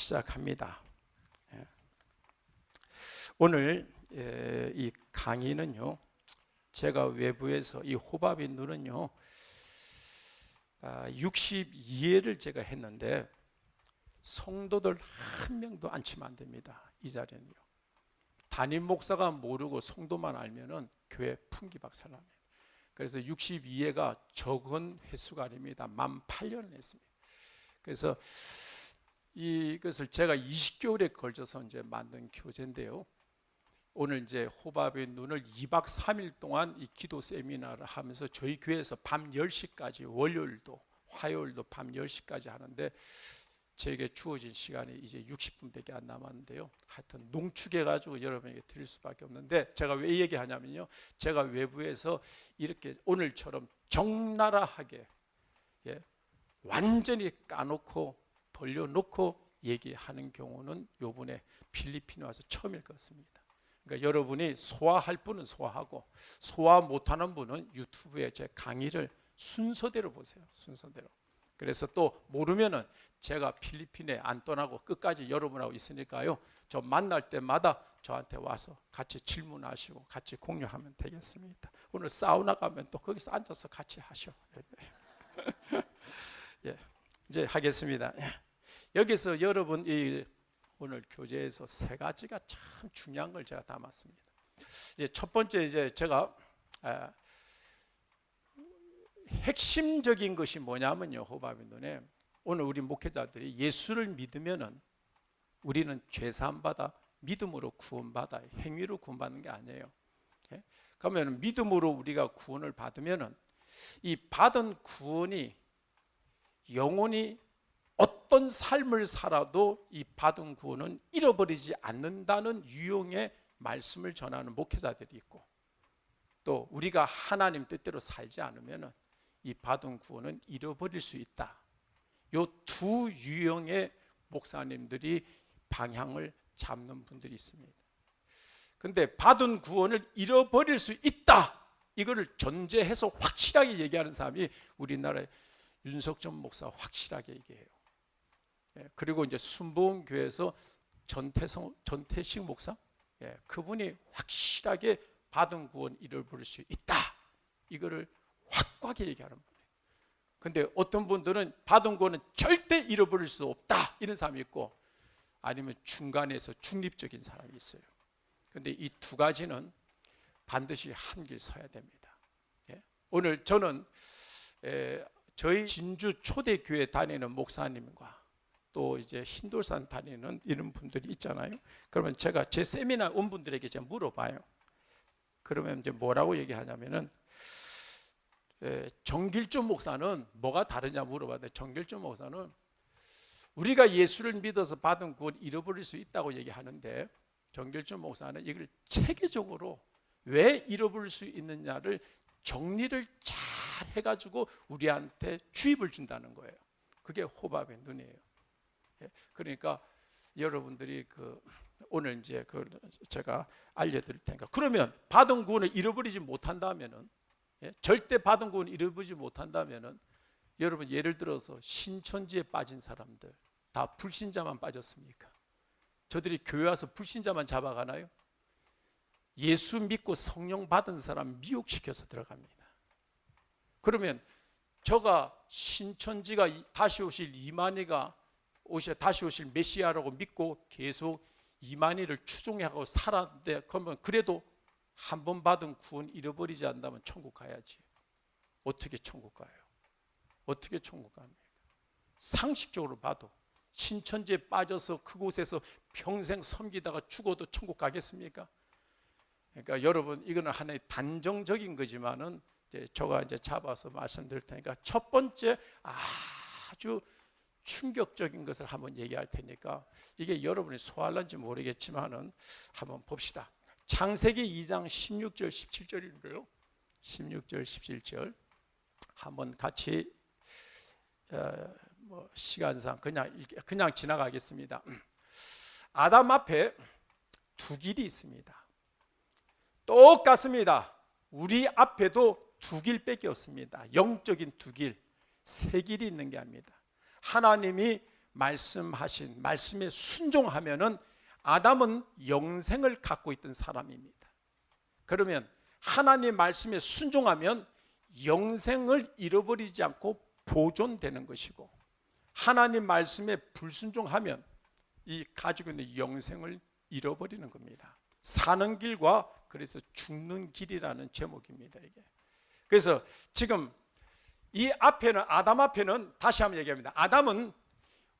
시작합니다. 오늘 이 강의는요, 제가 외부에서 이 호밥의 눈은요 62회를 제가 했는데 성도들 한 명도 앉히면 안 됩니다. 이 자리는요 담임 목사가 모르고 성도만 알면은 교회 풍기박살납니다. 그래서 62회가 적은 횟수가 아닙니다. 18년을 했습니다. 그래서 이것을 제가 20개월에 걸쳐서 이제 만든 교재인데요. 오늘 이제 호밥의 눈을 2박 3일 동안 이 기도 세미나를 하면서 저희 교회에서 밤 10시까지 월요일도 화요일도 밤 10시까지 하는데 저에게 주어진 시간이 이제 60분밖에 안 남았는데요. 하여튼 농축해가지고 여러분에게 드릴 수밖에 없는데 제가 왜 얘기하냐면요. 제가 외부에서 이렇게 오늘처럼 적나라하게 완전히 까놓고 벌려놓고 얘기하는 경우는 요번에 필리핀에 와서 처음일 것 같습니다. 그러니까 여러분이 소화할 분은 소화하고 소화 못하는 분은 유튜브에 제 강의를 순서대로 보세요. 순서대로. 그래서 또 모르면은 제가 필리핀에 안 떠나고 끝까지 여러분하고 있으니까요. 저 만날 때마다 저한테 와서 같이 질문하시고 같이 공유하면 되겠습니다. 오늘 사우나 가면 또 거기서 앉아서 같이 하셔. 예, 이제 하겠습니다. 여기서 여러분 이 오늘 교재에서 세 가지가 참 중요한 걸 제가 담았습니다. 이제 첫 번째 이제 제가 핵심적인 것이 뭐냐면요. 호밥의 눈에 오늘 우리 목회자들이 예수를 믿으면은 우리는 죄 사함 받아 믿음으로 구원받아 행위로 구원받는 게 아니에요. 그러면 믿음으로 우리가 구원을 받으면은 이 받은 구원이 영원히 어떤 삶을 살아도 이 받은 구원은 잃어버리지 않는다는 유형의 말씀을 전하는 목회자들이 있고 또 우리가 하나님 뜻대로 살지 않으면 이 받은 구원은 잃어버릴 수 있다. 이 두 유형의 목사님들이 방향을 잡는 분들이 있습니다. 그런데 받은 구원을 잃어버릴 수 있다. 이거를 전제해서 확실하게 얘기하는 사람이 우리나라의 윤석전 목사 확실하게 얘기해요. 그리고 이제 순복음교회에서 전태식 목사, 그분이 확실하게 받은 구원 잃어버릴 수 있다. 이거를 확고하게 얘기하는 분이에요. 근데 어떤 분들은 받은 구원은 절대 잃어버릴 수 없다. 이런 사람이 있고 아니면 중간에서 중립적인 사람이 있어요. 근데 이 두 가지는 반드시 한 길 서야 됩니다. 오늘 저는 저희 진주 초대교회 다니는 목사님과 또 이제 흰돌산 다니는 이런 분들이 있잖아요. 그러면 제가 제 세미나 온 분들에게 제가 물어봐요. 그러면 이제 뭐라고 얘기하냐면은 정길조 목사는 뭐가 다르냐 물어봤는데 정길조 목사는 우리가 예수를 믿어서 받은 구원 잃어버릴 수 있다고 얘기하는데 정길조 목사는 이걸 체계적으로 왜 잃어버릴 수 있느냐를 정리를 잘 해가지고 우리한테 주입을 준다는 거예요. 그게 호밥의 눈이에요. 그러니까 여러분들이 오늘 이제 제가 알려드릴 테니까 그러면 받은 구원을 잃어버리지 못한다면은 절대 받은 구원을 잃어버리지 못한다면은 여러분 예를 들어서 신천지에 빠진 사람들 다 불신자만 빠졌습니까? 저들이 교회 와서 불신자만 잡아가나요? 예수 믿고 성령 받은 사람 미혹시켜서 들어갑니다. 그러면 저가 신천지가 다시 오실 이만희가 다시 오실 메시아라고 믿고 계속 이만희를 추종하고 살았는데 그러면 그래도 한 번 받은 구원 잃어버리지 않는다면 천국 가야지. 어떻게 천국 가요? 어떻게 천국 갑니까? 상식적으로 봐도 신천지에 빠져서 그곳에서 평생 섬기다가 죽어도 천국 가겠습니까? 그러니까 여러분 이거는 하나의 단정적인 거지만은 제가 이제 잡아서 말씀드릴 테니까 첫 번째 아주 충격적인 것을 한번 얘기할 테니까 이게 여러분이 소화할는지 모르겠지만은 한번 봅시다. 창세기 2장 16절 17절인데요. 16절 17절 한번 같이 시간상 그냥 지나가겠습니다. 아담 앞에 두 길이 있습니다. 똑같습니다. 우리 앞에도 두 길밖에 없습니다. 영적인 두 길, 세 길이 있는 게 아닙니다. 하나님이 말씀하신 말씀에 순종하면은 아담은 영생을 갖고 있던 사람입니다. 그러면 하나님 말씀에 순종하면 영생을 잃어버리지 않고 보존되는 것이고, 하나님 말씀에 불순종하면 이 가지고 있는 영생을 잃어버리는 겁니다. 사는 길과 그래서 죽는 길이라는 제목입니다. 이게. 그래서 지금 이 앞에는, 아담 앞에는 다시 한번 얘기합니다. 아담은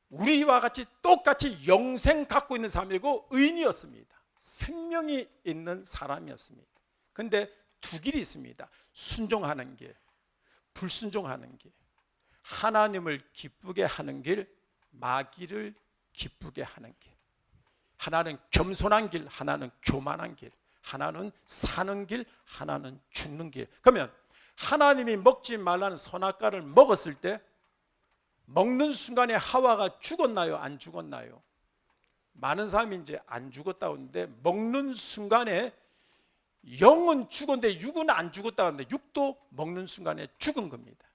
우리와 같이 똑같이 영생 갖고 있는 사람이고 의인이었습니다. 생명이 있는 사람이었습니다. 근데 두 길이 있습니다. 순종하는 길, 불순종하는 길. 하나님을 기쁘게 하는 길, 마귀를 기쁘게 하는 길. 하나는 겸손한 길, 하나는 교만한 길. 하나는 사는 길, 하나는 죽는 길. 그러면 하나님이 먹지 말라는 선악과를 먹었을 때 먹는 순간에 하와가 죽었나요? 안 죽었나요? 많은 사람이 이제 안 죽었다고 하는데, 먹는 순간에 영은 죽었는데 육은 안 죽었다고 하는데 육도 먹는 순간에 죽은 겁니다.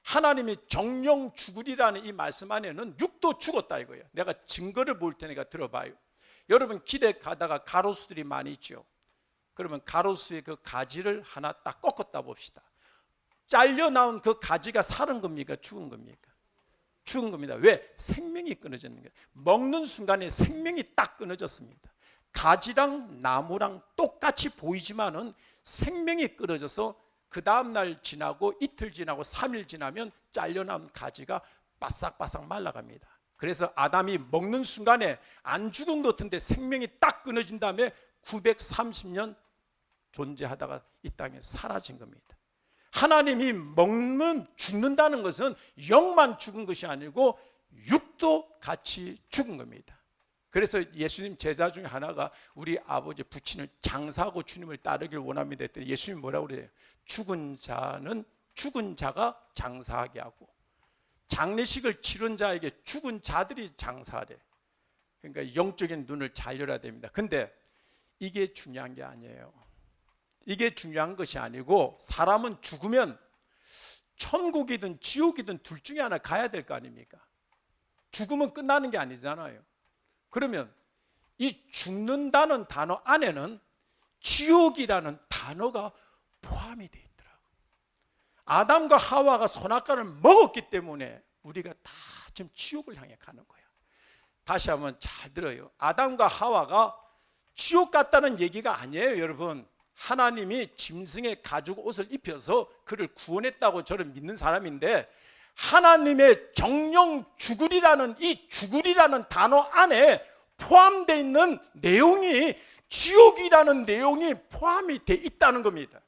하나님이 정령 죽으리라는 이 말씀 안에는 육도 죽었다 이거예요. 내가 증거를 볼 테니까 들어봐요. 여러분 길에 가다가 가로수들이 많이 있죠. 그러면 가로수의 그 가지를 하나 딱 꺾었다 봅시다. 잘려 나온 그 가지가 살은 겁니까? 죽은 겁니까? 죽은 겁니다. 왜? 생명이 끊어졌는 거예요. 먹는 순간에 생명이 딱 끊어졌습니다. 가지랑 나무랑 똑같이 보이지만은 생명이 끊어져서 그 다음날 지나고 이틀 지나고 3일 지나면 잘려나온 가지가 바싹바싹 말라갑니다. 그래서 아담이 먹는 순간에 안 죽은 것 같은데 생명이 딱 끊어진 다음에 930년 존재하다가 이 땅에 사라진 겁니다. 하나님이 먹는 죽는다는 것은 영만 죽은 것이 아니고 육도 같이 죽은 겁니다. 그래서 예수님 제자 중에 하나가 우리 아버지 부친을 장사하고 주님을 따르길 원합니다 했더니 예수님이 뭐라고 그래요? 죽은 자가 장사하게 하고, 장례식을 치른 자에게 죽은 자들이 장사하래. 그러니까 영적인 눈을 잘 열어야 됩니다. 근데 이게 중요한 게 아니에요. 이게 중요한 것이 아니고, 사람은 죽으면 천국이든 지옥이든 둘 중에 하나 가야 될 거 아닙니까? 죽으면 끝나는 게 아니잖아요. 그러면 이 죽는다는 단어 안에는 지옥이라는 단어가 포함이 되어 있더라고요. 아담과 하와가 선악과를 먹었기 때문에 우리가 다 지금 지옥을 향해 가는 거야. 다시 한번 잘 들어요. 아담과 하와가 지옥 갔다는 얘기가 아니에요, 여러분. 하나님이 짐승의 가죽 옷을 입혀서 그를 구원했다고 저는 믿는 사람인데, 하나님의 정령 죽으리라는 이 죽으리라는 단어 안에 포함되어 있는 내용이 지옥이라는 내용이 포함이 되어 있다는 겁니다.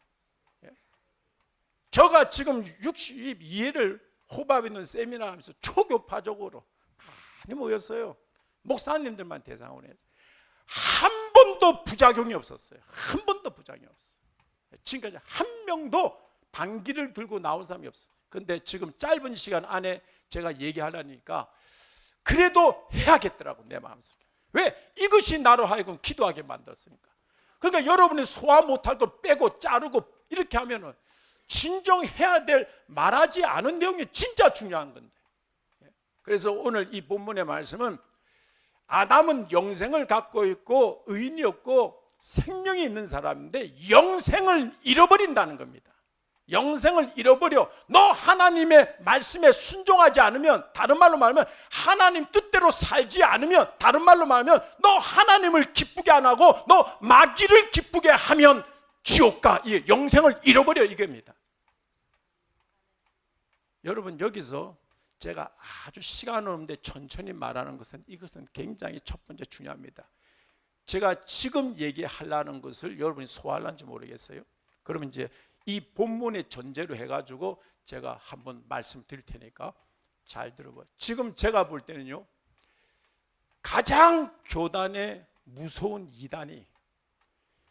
제가 지금 62회를 호밥에 있는 세미나 하면서 초교파적으로 많이 모였어요. 목사님들만 대상으로 해서 한 번도 부작용이 없었어요. 한 번도 부작용이 없어요. 지금까지 한 명도 반기를 들고 나온 사람이 없어요. 근데 지금 짧은 시간 안에 제가 얘기하려니까 그래도 해야겠더라고, 내 마음속에. 왜? 이것이 나로 하여금 기도하게 만들었으니까. 그러니까 여러분이 소화 못할 걸 빼고 자르고 이렇게 하면은 진정해야 될, 말하지 않은 내용이 진짜 중요한 건데. 그래서 오늘 이 본문의 말씀은 아담은 영생을 갖고 있고 의인이었고 생명이 있는 사람인데 영생을 잃어버린다는 겁니다. 영생을 잃어버려. 너 하나님의 말씀에 순종하지 않으면, 다른 말로 말하면 하나님 뜻대로 살지 않으면, 다른 말로 말하면 너 하나님을 기쁘게 안 하고 너 마귀를 기쁘게 하면 지옥과 이 영생을 잃어버려, 이겁니다. 여러분, 여기서 제가 아주 시간 없는데 천천히 말하는 것은, 이것은 굉장히 첫 번째 중요합니다. 제가 지금 얘기하려는 것을 여러분이 소화하는지 모르겠어요. 그러면 이제 이 본문의 전제로 해가지고 제가 한번 말씀드릴 테니까 잘 들어봐요. 지금 제가 볼 때는요, 가장 교단의 무서운 이단이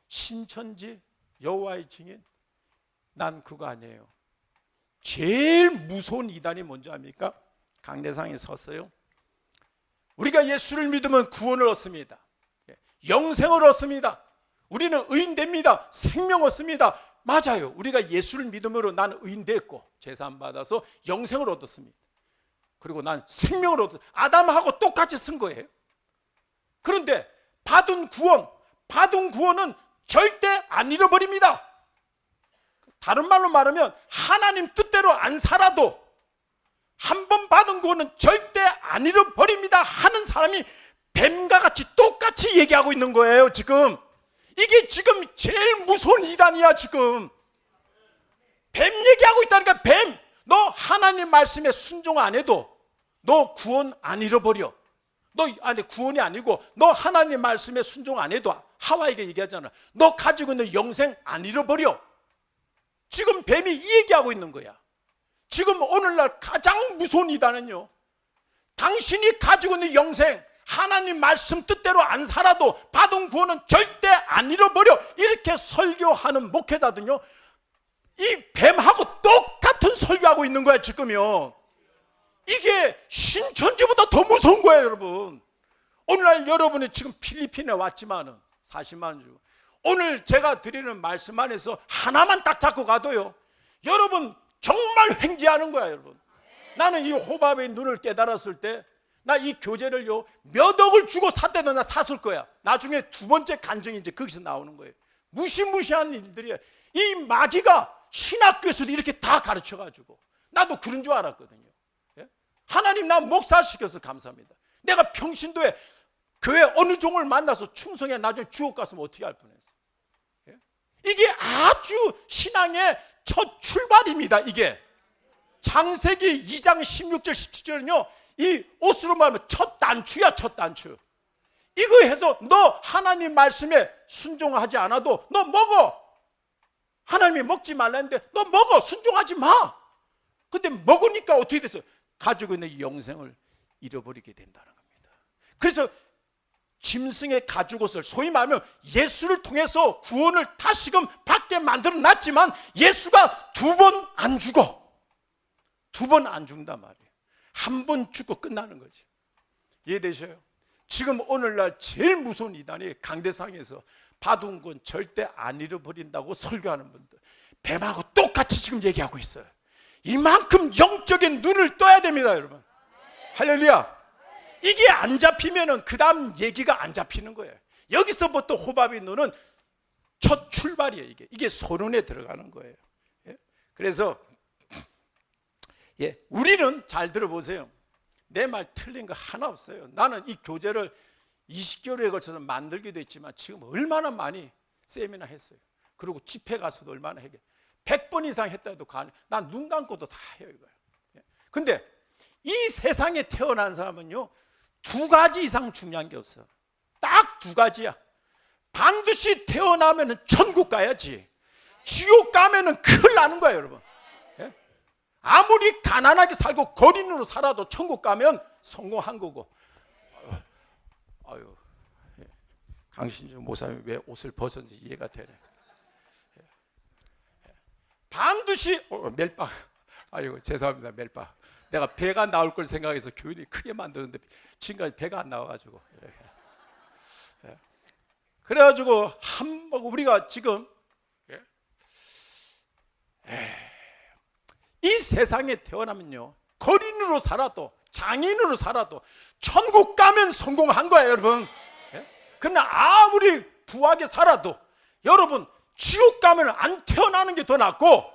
신천지 여호와의 증인, 난 그거 아니에요. 제일 무서운 이단이 뭔지 압니까? 강대상에 섰어요. 우리가 예수를 믿으면 구원을 얻습니다. 영생을 얻습니다. 우리는 의인됩니다. 생명 얻습니다. 맞아요. 우리가 예수를 믿음으로 나는 의인됐고 제사함 받아서 영생을 얻었습니다. 그리고 난 생명을 얻어. 아담하고 똑같이 쓴 거예요. 그런데 받은 구원은 절대 안 잃어버립니다. 다른 말로 말하면 하나님 뜻대로 안 살아도 한 번 받은 구원은 절대 안 잃어버립니다 하는 사람이 뱀과 같이 똑같이 얘기하고 있는 거예요. 지금 이게 지금 제일 무서운 이단이야. 지금 뱀 얘기하고 있다니까. 뱀, 너 하나님 말씀에 순종 안 해도 너 구원 안 잃어버려. 구원이 아니고 너 하나님 말씀에 순종 안 해도 하와에게 얘기하잖아. 너 가지고 있는 영생 안 잃어버려. 지금 뱀이 이 얘기하고 있는 거야. 지금 오늘날 가장 무서운 이단은요, 당신이 가지고 있는 영생, 하나님 말씀 뜻대로 안 살아도 받은 구원은 절대 안 잃어버려, 이렇게 설교하는 목회자들은요, 이 뱀하고 똑같은 설교하고 있는 거야. 지금요, 이게 신천지보다 더 무서운 거예요. 여러분, 오늘날 여러분이 지금 필리핀에 왔지만은 40만 주, 오늘 제가 드리는 말씀 안에서 하나만 딱 잡고 가도요, 여러분 정말 횡재하는 거야. 여러분, 나는 이 호밥의 눈을 깨달았을 때 나 이 교재를요 몇 억을 주고 샀대도 나 샀을 거야. 나중에 두 번째 간증이 이제 거기서 나오는 거예요. 무시무시한 일들이에요. 이 마귀가 신학교에서도 이렇게 다 가르쳐가지고 나도 그런 줄 알았거든요. 예? 하나님 나 목사시켜서 감사합니다. 내가 평신도에 교회 어느 종을 만나서 충성해 나중에 지옥 갔으면 어떻게 할 뻔했어. 예? 이게 아주 신앙의 첫 출발입니다. 이게 창세기 2장 16절 17절은요 이 옷으로 말하면 첫 단추야. 첫 단추. 이거 해서 너 하나님 말씀에 순종하지 않아도 너 먹어. 하나님이 먹지 말라는데 너 먹어. 순종하지 마. 근데 먹으니까 어떻게 됐어요? 가지고 있는 영생을 잃어버리게 된다는 겁니다. 그래서 짐승의 가죽옷을, 소위 말하면 예수를 통해서 구원을 다시금 받게 만들어 놨지만 예수가 두 번 안 죽어. 두 번 안 죽는단 말이에요. 한 번 죽고 끝나는 거죠. 이해되셔요? 지금 오늘날 제일 무서운 이단이 강대상에서 받은 건 절대 안 잃어버린다고 설교하는 분들, 뱀하고 똑같이 지금 얘기하고 있어요. 이만큼 영적인 눈을 떠야 됩니다. 여러분, 할렐루야. 이게 안 잡히면은 그 다음 얘기가 안 잡히는 거예요. 여기서부터 호밥의 눈은 첫 출발이에요. 이게 소론에 들어가는 거예요. 예? 그래서 우리는 잘 들어보세요. 내 말 틀린 거 하나 없어요. 나는 이 교재를 20개월에 걸쳐서 만들기도 했지만 지금 얼마나 많이 세미나 했어요. 그리고 집회 가서도 얼마나 해요. 100번 이상 했다 해도 난 눈 감고도 다 해요. 이거요. 근데 이 세상에 태어난 사람은요 두 가지 이상 중요한 게 없어. 딱 두 가지야. 반드시 태어나면 천국 가야지. 지옥 가면 큰일 나는 거예요. 여러분, 아무리 가난하게 살고 거린으로 살아도 천국 가면 성공한 거고. 아유, 강신주 목사님이 왜 옷을 벗었는지 이해가 되네. 반드시 멜빵. 아이고 죄송합니다. 멜빵. 내가 배가 나올 걸 생각해서 교인이 크게 만드는데 지금까지 배가 안 나와가지고. 그래가지고 우리가 지금 이 세상에 태어나면요 거린으로 살아도 장인으로 살아도 천국 가면 성공한 거예요. 여러분, 그러나 아무리 부하게 살아도 여러분 지옥 가면 안 태어나는 게 더 낫고,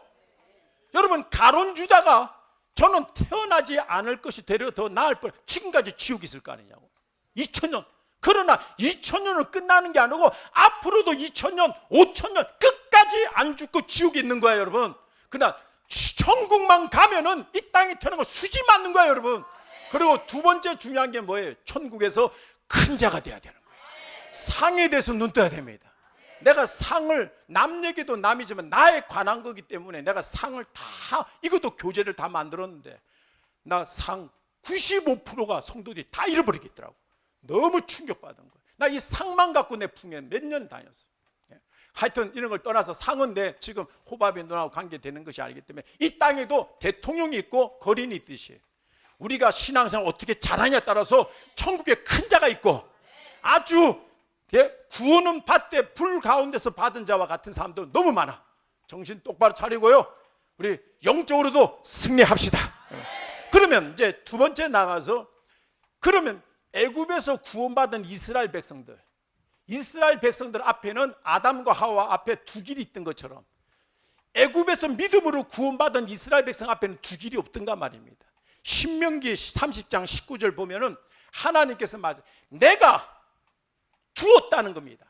여러분 가론 유다가 저는 태어나지 않을 것이 되려 더 나을 뻔, 지금까지 지옥이 있을 거 아니냐고. 2000년. 그러나 2000년을 끝나는 게 아니고 앞으로도 2000년, 5000년 끝까지 안 죽고 지옥에 있는 거예요. 여러분, 그러나 천국만 가면은 이 땅에 태어난 거 수지 맞는 거예요. 여러분. 그리고 두 번째 중요한 게 뭐예요? 천국에서 큰 자가 돼야 되는 거예요. 상에 대해서 눈 떠야 됩니다. 내가 상을, 남 얘기도 남이지만 나에 관한 거기 때문에 내가 상을 다, 이것도 교재를 다 만들었는데 나 상 95%가 성도들이 다 잃어버리겠더라고. 너무 충격받은 거예요. 나 이 상만 갖고 내 풍에 몇 년 다녔어. 하여튼 이런 걸 떠나서 상은 내 지금 호밥의 눈하고 관계되는 것이 아니기 때문에 이 땅에도 대통령이 있고 거린이 있듯이 우리가 신앙생활 어떻게 잘하냐에 따라서 천국에 큰 자가 있고 아주 구원은 받되 불 가운데서 받은 자와 같은 사람도 너무 많아. 정신 똑바로 차리고요, 우리 영적으로도 승리합시다. 그러면 이제 두 번째 나가서, 그러면 애굽에서 구원받은 이스라엘 백성들 앞에는 아담과 하와 앞에 두 길이 있던 것처럼 애굽에서 믿음으로 구원받은 이스라엘 백성 앞에는 두 길이 없던가 말입니다. 신명기 30장 19절 보면은 하나님께서 내가 두었다는 겁니다.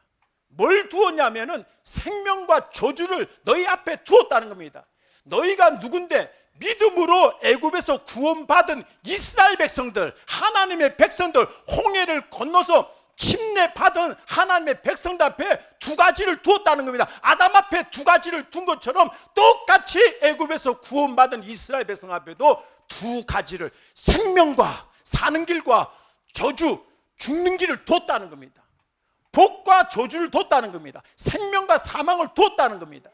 뭘 두었냐면은 생명과 저주를 너희 앞에 두었다는 겁니다. 너희가 누군데? 믿음으로 애굽에서 구원받은 이스라엘 백성들, 하나님의 백성들, 홍해를 건너서 침례받은 하나님의 백성들 앞에 두 가지를 두었다는 겁니다. 아담 앞에 두 가지를 둔 것처럼 똑같이 애굽에서 구원받은 이스라엘 백성 앞에도 두 가지를, 생명과 사는 길과 저주, 죽는 길을 뒀다는 겁니다. 복과 저주를 뒀다는 겁니다. 생명과 사망을 뒀다는 겁니다.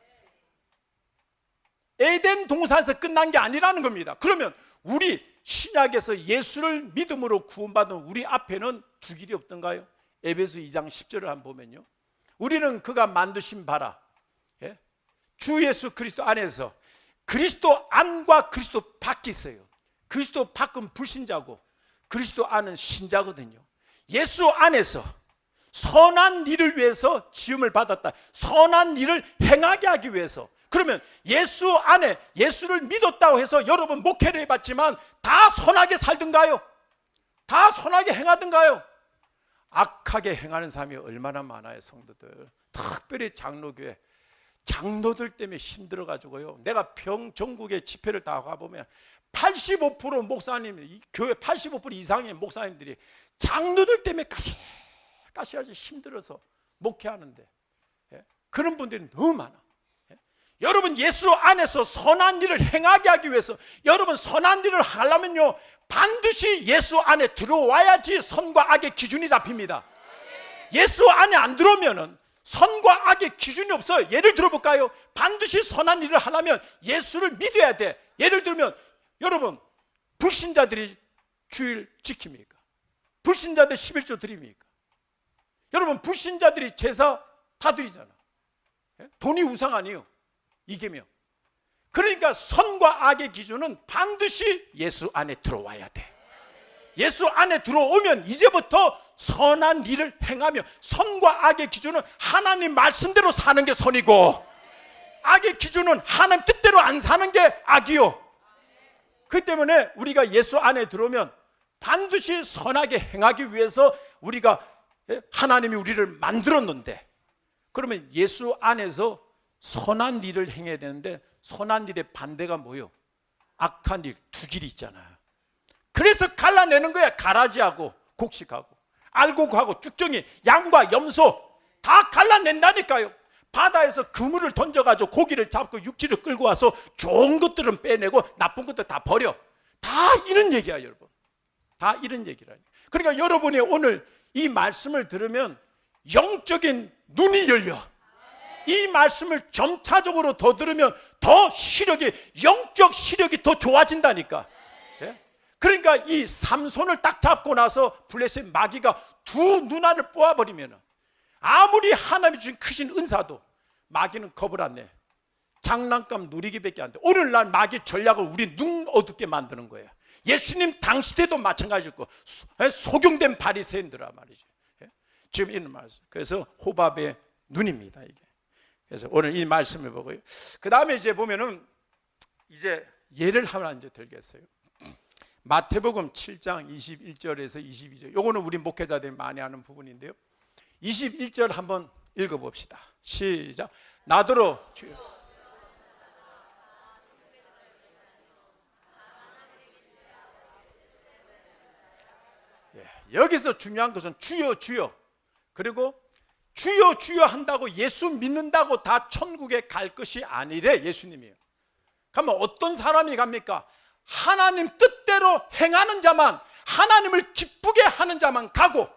에덴 동산에서 끝난 게 아니라는 겁니다. 그러면 우리 신약에서 예수를 믿음으로 구원받은 우리 앞에는 두 길이 없던가요? 에베소 2장 10절을 한번 보면요, 우리는 그가 만드신 바라, 주 예수 그리스도 안에서, 그리스도 안과 그리스도 밖이 있어요. 그리스도 밖은 불신자고 그리스도 안은 신자거든요. 예수 안에서 선한 일을 위해서 지음을 받았다. 선한 일을 행하게 하기 위해서. 그러면 예수 안에, 예수를 믿었다고 해서 여러분 목회를 해봤지만 다 선하게 살던가요? 다 선하게 행하던가요? 악하게 행하는 사람이 얼마나 많아요, 성도들. 특별히 장로교회 장로들 때문에 힘들어가지고요, 내가 전국의 집회를 다 가보면 85% 목사님, 교회 85% 이상의 목사님들이 장로들 때문에 가시가시 힘들어서 목회하는데, 그런 분들이 너무 많아. 여러분 예수 안에서 선한 일을 행하게 하기 위해서, 여러분 선한 일을 하려면요 반드시 예수 안에 들어와야지 선과 악의 기준이 잡힙니다. 예수 안에 안 들어오면은 선과 악의 기준이 없어요. 예를 들어볼까요? 반드시 선한 일을 하려면 예수를 믿어야 돼. 예를 들면 여러분, 불신자들이 주일 지킵니까? 불신자들 11조 드립니까? 여러분 불신자들이 제사 다 드리잖아. 돈이 우상 아니에요, 이계명. 그러니까 선과 악의 기준은 반드시 예수 안에 들어와야 돼. 예수 안에 들어오면 이제부터 선한 일을 행하며, 선과 악의 기준은 하나님 말씀대로 사는 게 선이고, 악의 기준은 하나님 뜻대로 안 사는 게 악이요. 그 때문에 우리가 예수 안에 들어오면 반드시 선하게 행하기 위해서 우리가, 하나님이 우리를 만들었는데, 그러면 예수 안에서 선한 일을 행해야 되는데, 선한 일의 반대가 뭐예요? 악한 일, 두 길이 있잖아요. 그래서 갈라내는 거야. 가라지하고 곡식하고 알곡하고 쭉정이, 양과 염소 다 갈라낸다니까요. 바다에서 그물을 던져가지고 고기를 잡고 육지를 끌고 와서 좋은 것들은 빼내고 나쁜 것들 다 버려. 다 이런 얘기야, 여러분. 다 이런 얘기라니. 그러니까 여러분이 오늘 이 말씀을 들으면 영적인 눈이 열려. 이 말씀을 점차적으로 더 들으면 더 시력이, 영적 시력이 더 좋아진다니까. 그러니까 이 삼손을 딱 잡고 나서 블레셋 마귀가 두 눈알을 뽑아버리면, 아무리 하나님이 주신 크신 은사도 마귀는 겁을 안 내. 장난감 누리기밖에 안 돼. 오늘날 마귀 전략을 우리 눈 어둡게 만드는 거예요. 예수님 당시 때도 마찬가지였고, 속용된 바리새인들아 말이죠. 지금 이런 말씀. 그래서 호밥의 눈입니다, 이게. 그래서 오늘 이 말씀을 보고요, 그 다음에 이제 보면은 이제 예를 하나 이제 들겠어요. 마태복음 7장 21절에서 22절. 요거는 우리 목회자들이 많이 하는 부분인데요. 21절 한번 읽어봅시다. 시작. 나더러 주여. 여기서 중요한 것은 주여 주여, 그리고 주여 주여 한다고 예수 믿는다고 다 천국에 갈 것이 아니래, 예수님이요. 그러면 어떤 사람이 갑니까? 하나님 뜻대로 행하는 자만, 하나님을 기쁘게 하는 자만 가고,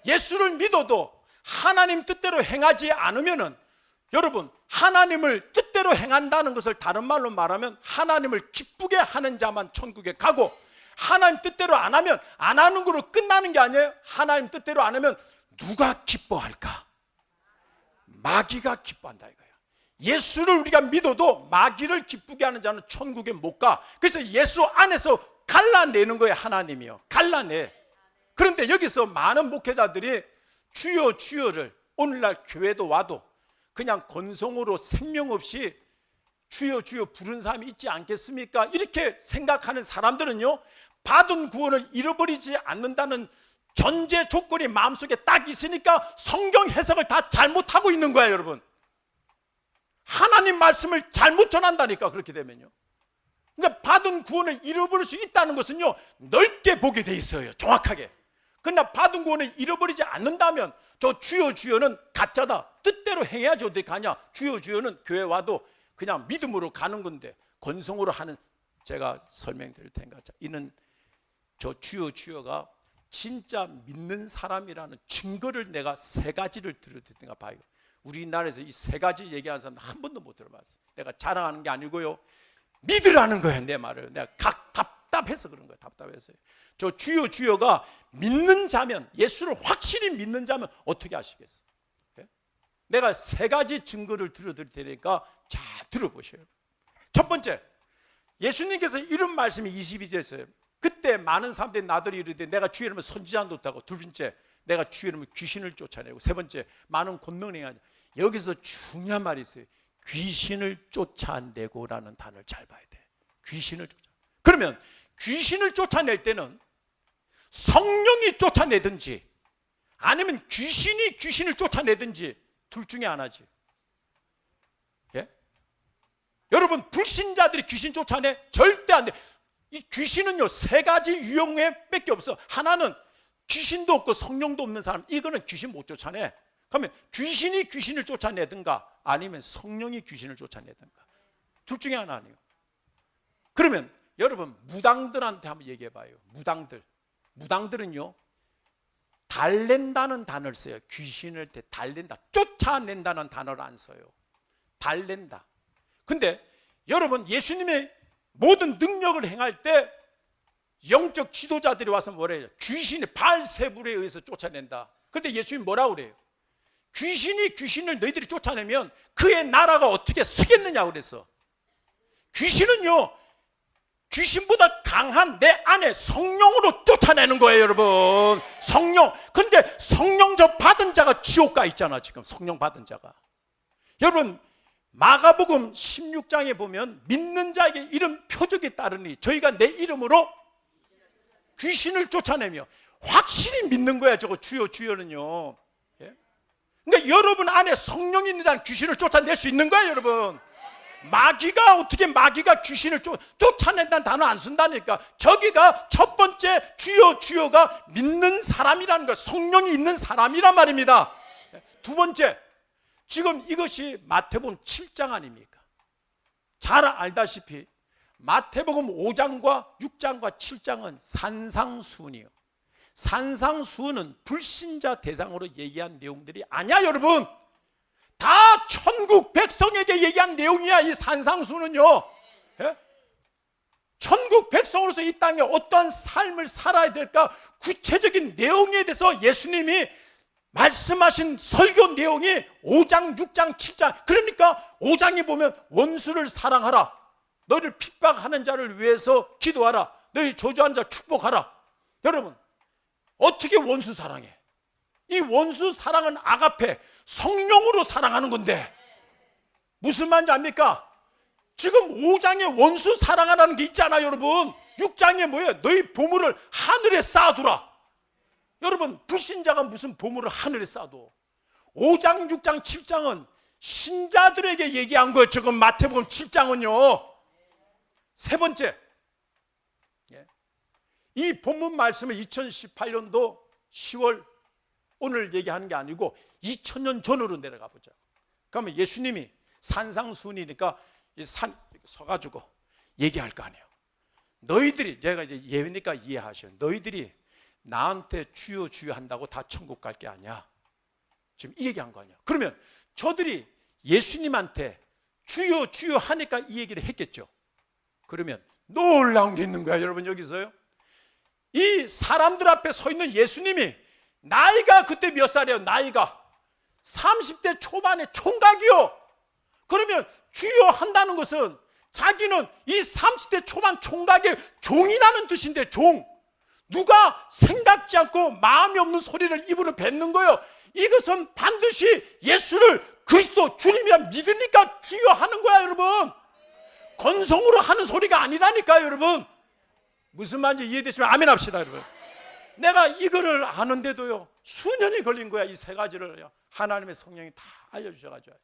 예수를 믿어도 하나님 뜻대로 행하지 않으면은, 여러분 하나님을 뜻대로 행한다는 것을 다른 말로 말하면 하나님을 기쁘게 하는 자만 천국에 가고, 하나님 뜻대로 안 하면, 안 하는 거로 끝나는 게 아니에요. 하나님 뜻대로 안 하면 누가 기뻐할까? 마귀가 기뻐한다 이거예요. 예수를 우리가 믿어도 마귀를 기쁘게 하는 자는 천국에 못 가. 그래서 예수 안에서 갈라내는 거예요. 하나님이요, 갈라내. 그런데 여기서 많은 목회자들이 주여 주여를 오늘날 교회도 와도 그냥 건성으로 생명 없이 주여 주여 부른 사람이 있지 않겠습니까? 이렇게 생각하는 사람들은요, 받은 구원을 잃어버리지 않는다는 전제 조건이 마음속에 딱 있으니까 성경 해석을 다 잘못하고 있는 거예요. 여러분, 하나님 말씀을 잘못 전한다니까. 그렇게 되면요, 그러니까 받은 구원을 잃어버릴 수 있다는 것은요, 넓게 보게 돼 있어요. 정확하게. 그러나 받은 구원을 잃어버리지 않는다면 저 주여 주여는 가짜다. 뜻대로 행해야지 어떻게 가냐. 주여 주여는 교회 와도 그냥 믿음으로 가는 건데 건성으로 하는, 제가 설명드릴 테니까, 이는 저 주여 주여가 진짜 믿는 사람이라는 증거를 내가 세 가지를 들어드리니까 봐요. 우리나라에서 이 세 가지 얘기하는 사람 한 번도 못 들어봤어요. 내가 자랑하는 게 아니고요, 믿으라는 거예요. 내 말을 내가 답답해서 그런 거예요. 답답해서요. 저 주여 주여가 믿는 자면, 예수를 확실히 믿는 자면 어떻게 하시겠어요? 네? 내가 세 가지 증거를 들어드릴 테니까 잘 들어보셔요. 첫 번째, 예수님께서 이런 말씀이 22절에서요. 그때 많은 사람들이 나더러 이르되 내가 주의 이름을 선지자 놓다고. 둘 번째, 내가 주의 이름을 귀신을 쫓아내고. 세 번째, 많은 권능을 행하냐. 여기서 중요한 말이 있어요. 귀신을 쫓아내고라는 단어를 잘 봐야 돼. 귀신을 쫓아. 그러면 귀신을 쫓아낼 때는 성령이 쫓아내든지 아니면 귀신이 귀신을 쫓아내든지 둘 중에 하나지. 예? 여러분, 불신자들이 귀신 쫓아내? 절대 안 돼. 이 귀신은요, 세 가지 유형에 밖에 없어. 하나는 귀신도 없고 성령도 없는 사람, 이거는 귀신 못 쫓아내. 그러면 귀신이 귀신을 쫓아내든가 아니면 성령이 귀신을 쫓아내든가, 둘 중에 하나 아니에요. 그러면 여러분, 무당들한테 한번 얘기해 봐요. 무당들은요, 달랜다는 단어를 써요. 귀신을 달랜다, 쫓아낸다는 단어를 안 써요. 달랜다. 근데 여러분, 예수님의 모든 능력을 행할 때 영적 지도자들이 와서 뭐래요? 귀신이 발세불에 의해서 쫓아낸다. 그런데 예수님이 뭐라고 그래요? 귀신이 귀신을 너희들이 쫓아내면 그의 나라가 어떻게 서겠느냐고 그랬어. 귀신은요, 귀신보다 강한 내 안에 성령으로 쫓아내는 거예요. 여러분, 성령. 근데 성령 저 받은 자가 지옥 가 있잖아. 지금 성령 받은 자가. 여러분, 마가복음 16장에 보면 믿는 자에게 이런 표적이 따르니 저희가 내 이름으로 귀신을 쫓아내며. 확실히 믿는 거야. 저거 주여 주여는요. 예? 그러니까 여러분 안에 성령이 있는 자는 귀신을 쫓아낼 수 있는 거예요. 여러분, 마귀가 귀신을 쫓아낸다는 단어 안 쓴다니까. 저기가 첫 번째 주여 주여가 믿는 사람이라는 거, 성령이 있는 사람이란 말입니다. 두 번째, 지금 이것이 마태복음 7장 아닙니까? 잘 알다시피 마태복음 5장과 6장과 7장은 산상수훈이에요. 산상수훈은 불신자 대상으로 얘기한 내용들이 아니야. 여러분, 다 천국 백성에게 얘기한 내용이야. 이 산상수훈은요. 예? 천국 백성으로서 이 땅에 어떠한 삶을 살아야 될까, 구체적인 내용에 대해서 예수님이 말씀하신 설교 내용이 5장, 6장, 7장. 그러니까 5장에 보면 원수를 사랑하라, 너희를 핍박하는 자를 위해서 기도하라, 너희 저주하는 자 축복하라. 여러분, 어떻게 원수 사랑해? 이 원수 사랑은 아가페, 성령으로 사랑하는 건데 무슨 말인지 압니까? 지금 5장에 원수 사랑하라는 게 있잖아요. 여러분, 6장에 뭐예요? 너희 보물을 하늘에 쌓아두라. 여러분, 불신자가 무슨 보물을 하늘에 쌓아둬? 5장, 6장, 7장은 신자들에게 얘기한 거예요. 지금 마태복음 7장은요. 세 번째, 이 본문 말씀을 2018년도 10월 오늘 얘기하는 게 아니고 2000년 전으로 내려가 보자. 그러면 예수님이 산상수훈이니까 이 산 서가지고 얘기할 거 아니에요. 너희들이, 제가 이제 예외니까 이해하셔. 너희들이 나한테 주여 주여 한다고 다 천국 갈 게 아니야. 지금 이 얘기한 거 아니야. 그러면 저들이 예수님한테 주여 주여 하니까 이 얘기를 했겠죠. 그러면 놀라운 게 있는 거야. 여러분, 여기서요, 이 사람들 앞에 서 있는 예수님이 나이가 그때 몇 살이에요? 나이가 30대 초반의 총각이요. 그러면 주여 한다는 것은 자기는 이 30대 초반 총각의 종이라는 뜻인데, 종. 누가 생각지 않고 마음이 없는 소리를 입으로 뱉는 거예요. 이것은 반드시 예수를 그리스도 주님이라 믿으니까 주여 하는 거야, 여러분. 건성으로 하는 소리가 아니라니까요, 여러분. 무슨 말인지 이해되시면 아멘 합시다, 여러분. 내가 이거를 아는데도요, 수년이 걸린 거야. 이 세 가지를 하나님의 성령이 다 알려주셔가지고.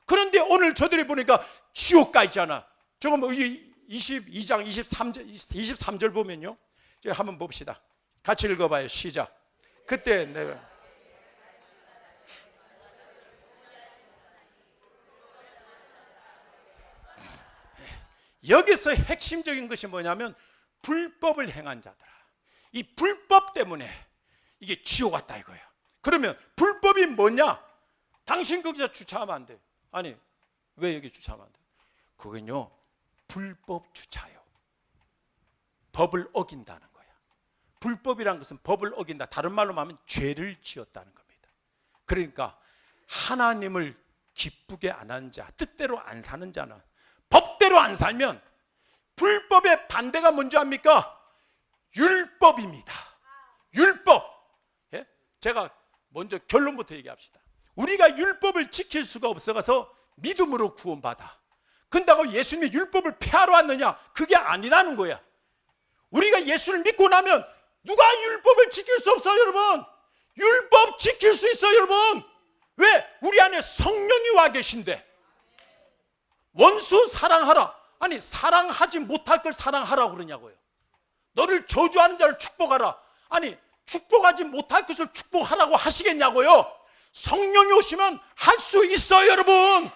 그런데 오늘 저들이 보니까 지옥 가 있잖아. 조금 22장 23절 보면요, 한번 봅시다. 같이 읽어봐요. 시작. 그때 내가 여기서 핵심적인 것이 뭐냐면 불법을 행한 자들아. 이 불법 때문에 이게 지옥 왔다 이거예요. 그러면 불법이 뭐냐? 당신 거기서 주차하면 안 돼. 아니, 왜 여기 주차하면 안 돼? 그건요, 불법 주차요. 법을 어긴다는 거야. 불법이란 것은 법을 어긴다. 다른 말로 하면 죄를 지었다는 겁니다. 그러니까 하나님을 기쁘게 안 하는 자, 뜻대로 안 사는 자는, 법대로 안 살면, 불법의 반대가 뭔지 압니까? 율법입니다. 율법. 예? 제가 먼저 결론부터 얘기합시다. 우리가 율법을 지킬 수가 없어서 믿음으로 구원받아. 근다고 예수님이 율법을 폐하러 왔느냐? 그게 아니라는 거야. 우리가 예수를 믿고 나면 누가 율법을 지킬 수 없어요, 여러분. 율법 지킬 수 있어요, 여러분. 왜? 우리 안에 성령이 와 계신데. 원수 사랑하라. 아니, 사랑하지 못할 걸 사랑하라고 그러냐고요. 너를 저주하는 자를 축복하라. 아니, 축복하지 못할 것을 축복하라고 하시겠냐고요. 성령이 오시면 할 수 있어요, 여러분.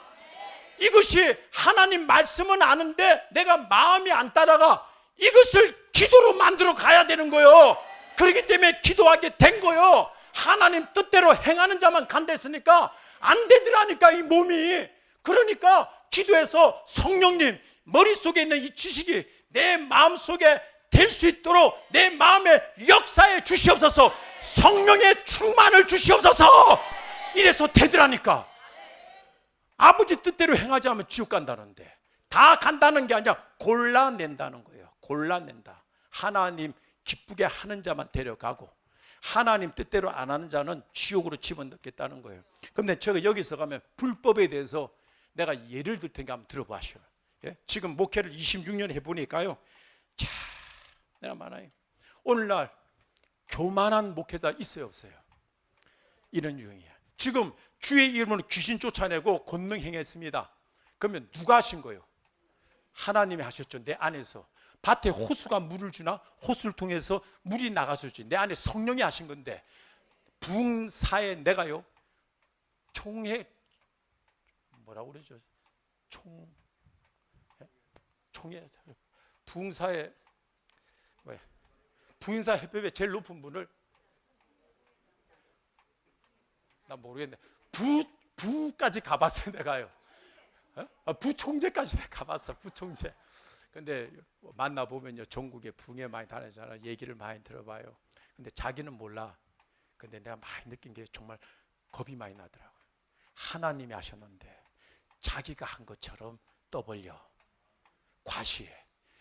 이것이 하나님 말씀은 아는데 내가 마음이 안 따라가. 이것을 기도로 만들어 가야 되는 거예요. 그렇기 때문에 기도하게 된 거예요. 하나님 뜻대로 행하는 자만 간댔으니까 안 되더라니까, 이 몸이. 그러니까 기도해서 성령님, 머릿속에 있는 이 지식이 내 마음속에 될 수 있도록 내 마음에 역사해 주시옵소서. 성령의 충만을 주시옵소서. 이래서 되더라니까. 아버지 뜻대로 행하지 않으면 지옥 간다는데, 다 간다는 게 아니라 골라낸다는 거예요. 골라낸다. 하나님 기쁘게 하는 자만 데려가고 하나님 뜻대로 안 하는 자는 지옥으로 집어넣겠다는 거예요. 그런데 제가 여기서 가면 불법에 대해서 내가 예를 들 테니까 한번 들어보시오. 예? 지금 목회를 26년 해보니까요, 자, 내가 많아요. 오늘날 교만한 목회자 있어요, 없어요? 이런 유형이야. 지금 주의 이름으로 귀신 쫓아내고 권능 행했습니다. 그러면 누가 하신 거예요? 하나님이 하셨죠. 내 안에서. 밭에 호수가 물을 주나? 호수를 통해서 물이 나가서 주지. 내 안에 성령이 하신 건데, 부흥사에 내가요, 뭐라고 그러죠? 총회, 부흥사에, 왜? 부흥사 협회의 제일 높은 분을, 나 모르겠네. 부까지 가봤어요, 내가요. 부총재까지 내가 가봤어, 부총재. 근데 만나보면요, 전국에 부흥회 많이 다니잖아. 얘기를 많이 들어봐요. 근데 자기는 몰라. 근데 내가 많이 느낀 게 정말 겁이 많이 나더라고요. 하나님이 하셨는데 자기가 한 것처럼 떠벌려, 과시해.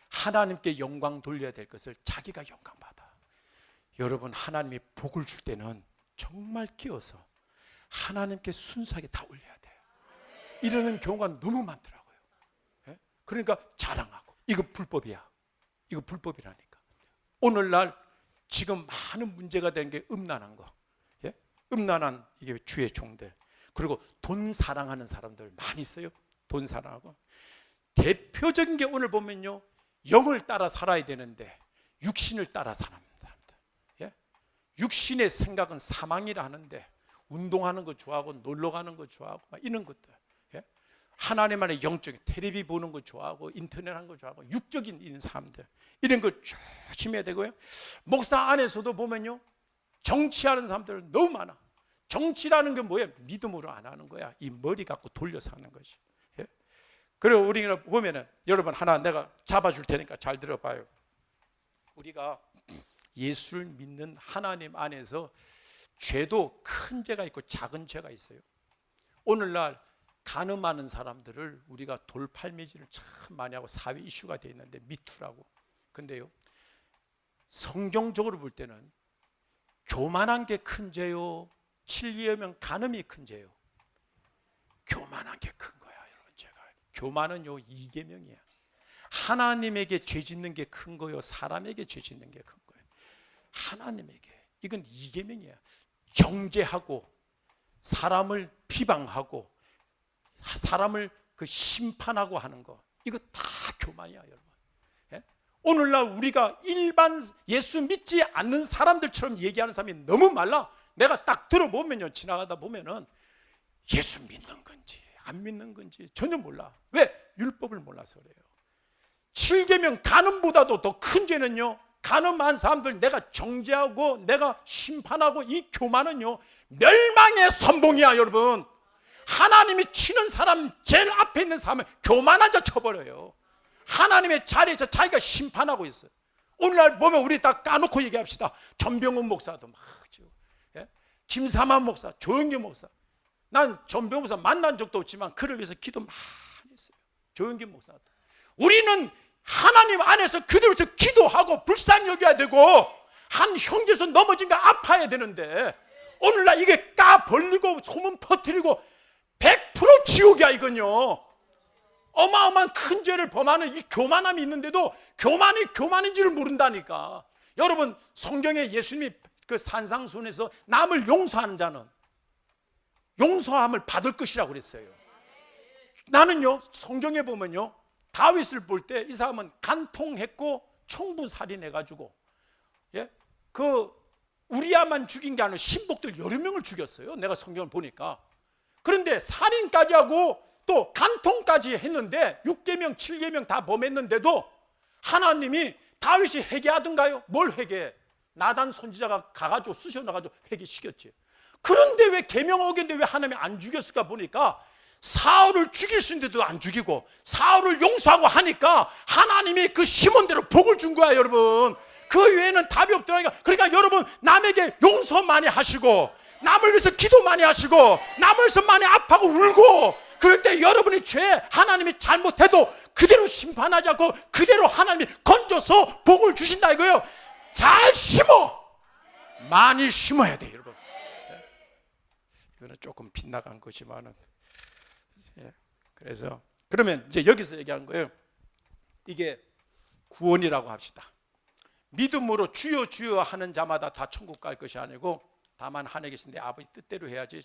하나님께 영광 돌려야 될 것을 자기가 영광 받아. 여러분, 하나님이 복을 줄 때는 정말 끼어서 하나님께 순수하게 다 올려야 돼요. 이러는 경우가 너무 많더라고요. 예? 그러니까 자랑하고, 이거 불법이야. 이거 불법이라니까. 오늘날 지금 많은 문제가 된 게 음란한 거. 예? 음란한 이게 주의 종들. 그리고 돈 사랑하는 사람들 많이 있어요. 돈 사랑하고. 대표적인 게 오늘 보면요, 영을 따라 살아야 되는데 육신을 따라 사는 사람들. 예? 육신의 생각은 사망이라 하는데 운동하는 거 좋아하고 놀러 가는 거 좋아하고 막 이런 것들. 예? 하나님 안에 영적인 텔레비 보는 거 좋아하고 인터넷 하는 거 좋아하고 육적인 이런 사람들, 이런 거 조심해야 되고요. 목사 안에서도 보면요, 정치하는 사람들 너무 많아. 정치라는 게 뭐예요? 믿음으로 안 하는 거야. 이 머리 갖고 돌려서 하는 거지. 예? 그리고 우리가 보면은, 여러분 하나 내가 잡아줄 테니까 잘 들어봐요. 우리가 예수를 믿는 하나님 안에서 죄도 큰 죄가 있고 작은 죄가 있어요. 오늘날 간음하는 사람들을 우리가 돌팔매질을 참 많이 하고 사회 이슈가 되어 있는데 미투라고. 근데요, 성경적으로 볼 때는 교만한 게 큰 죄요, 진리하면 간음이 큰 죄요? 교만한 게 큰 거야, 여러분. 제가 교만은요 이계명이야. 하나님에게 죄 짓는 게 큰 거요, 사람에게 죄 짓는 게 큰 거예요. 하나님에게. 이건 이계명이야. 정죄하고 사람을 비방하고 사람을 그 심판하고 하는 거, 이거 다 교만이야, 여러분. 예? 오늘날 우리가 일반 예수 믿지 않는 사람들처럼 얘기하는 사람이 너무 많아. 내가 딱 들어보면요, 지나가다 보면은 예수 믿는 건지 안 믿는 건지 전혀 몰라. 왜? 율법을 몰라서 그래요. 7계명 간음보다도 더 큰 죄는요, 간음한 사람들 내가 정죄하고 내가 심판하고, 이 교만은요 멸망의 선봉이야, 여러분. 하나님이 치는 사람, 제일 앞에 있는 사람은 교만한 자 쳐버려요. 하나님의 자리에서 자기가 심판하고 있어요. 오늘날 보면 우리 다 까놓고 얘기합시다. 전병훈 목사도 막 지금, 예? 김사만 목사, 조영기 목사. 난 전병훈 목사 만난 적도 없지만 그를 위해서 기도 많이 했어요. 조영기 목사도. 우리는 하나님 안에서 그대로서 기도하고 불쌍히 여겨야 되고, 한 형제에서 넘어진 거 아파야 되는데 오늘날 이게 까 벌리고 소문 퍼뜨리고 100% 지옥이야, 이건요. 어마어마한 큰 죄를 범하는 이 교만함이 있는데도 교만이 교만인지를 모른다니까. 여러분, 성경에 예수님이 그 산상수훈에서 남을 용서하는 자는 용서함을 받을 것이라고 그랬어요. 나는요, 성경에 보면요, 다윗을 볼 때 이 사람은 간통했고 청부살인해가지고, 예? 그 우리야만 죽인 게 아니라 신복들 여러 명을 죽였어요. 내가 성경을 보니까. 그런데 살인까지 하고 또 간통까지 했는데 6계명 7계명 다 범했는데도 하나님이 다윗이 회개하던가요? 뭘 회개해? 나단 선지자가 가가지고 쑤셔놔가지고 회개시켰지. 그런데 왜 계명 어겼는데 왜 하나님이 안 죽였을까 보니까 사울을 죽일 수 있는데도 안 죽이고 사울을 용서하고 하니까 하나님이 그 심은 대로 복을 준 거야, 여러분. 그 외에는 답이 없더라니까. 그러니까 여러분, 남에게 용서 많이 하시고 남을 위해서 기도 많이 하시고 남을 위해서 많이 아파하고 울고, 그럴 때 여러분이 죄 하나님이 잘못해도 그대로 심판하지 않고 그대로 하나님이 건져서 복을 주신다 이거예요. 잘 심어. 많이 심어야 돼, 여러분. 이거는 조금 빗나간 거지만은, 그래서 그러면 이제 여기서 얘기하는 거예요. 이게 구원이라고 합시다. 믿음으로 주여 주여 하는 자마다 다 천국 갈 것이 아니고 다만 하늘에 계신 내 아버지 뜻대로 해야지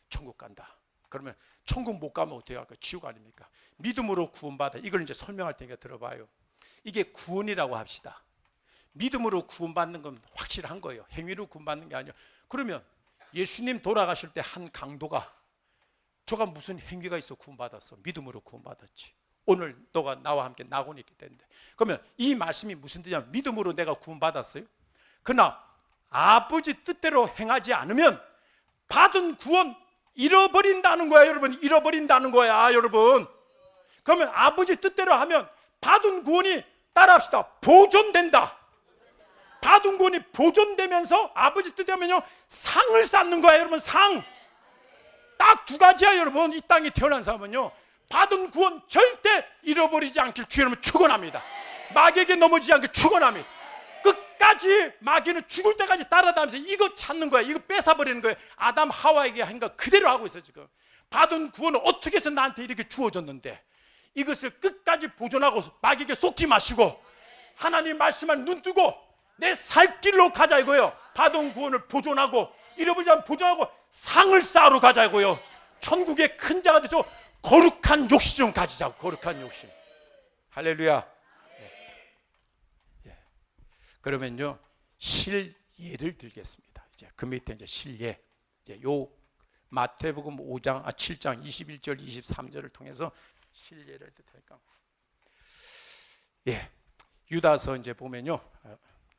천국 간다. 그러면 천국 못 가면 어떻게 할까요? 지옥 아닙니까? 믿음으로 구원받아. 이걸 이제 설명할 테니까 들어봐요. 이게 구원이라고 합시다. 믿음으로 구원받는 건 확실한 거예요. 행위로 구원받는 게 아니에요. 그러면 예수님 돌아가실 때 한 강도가 저가 무슨 행위가 있어 구원받았어? 믿음으로 구원받았지. 오늘 너가 나와 함께 낙원이 있게 되는데, 그러면 이 말씀이 무슨 뜻이냐면 믿음으로 내가 구원받았어요. 그러나 아버지 뜻대로 행하지 않으면 받은 구원 잃어버린다는 거야, 여러분. 잃어버린다는 거야, 여러분. 그러면 아버지 뜻대로 하면 받은 구원이, 따라합시다, 보존된다. 받은 구원이 보존되면서 아버지 뜻대로 하면요, 상을 쌓는 거야, 여러분. 상. 딱 두 가지야, 여러분. 이 땅에 태어난 사람은요, 받은 구원 절대 잃어버리지 않길 주의 이름으로 축원합니다. 마귀에게 넘어지지 않길 축원합니다. 끝까지 마귀는 죽을 때까지 따라다니면서 이거 찾는 거야. 이거 뺏어버리는 거야. 아담 하와에게 한 거 그대로 하고 있어 지금. 받은 구원은 어떻게 해서 나한테 이렇게 주어졌는데 이것을 끝까지 보존하고 마귀에게 속지 마시고 하나님 말씀만 눈 뜨고 내 살 길로 가자 이거예요. 받은 구원을 보존하고 잃어버리지 않고 보존하고 상을 쌓으러 가자고요. 천국의 큰 자가 되서 거룩한 욕심 좀 가지자고. 거룩한 욕심. 할렐루야. 그러면요, 실예를 들겠습니다. 이제 그 밑에 이제 실예. 이제 요 마태복음 7장 21절 23절을 통해서 실예를 듣으니까, 유다서 이제 보면요,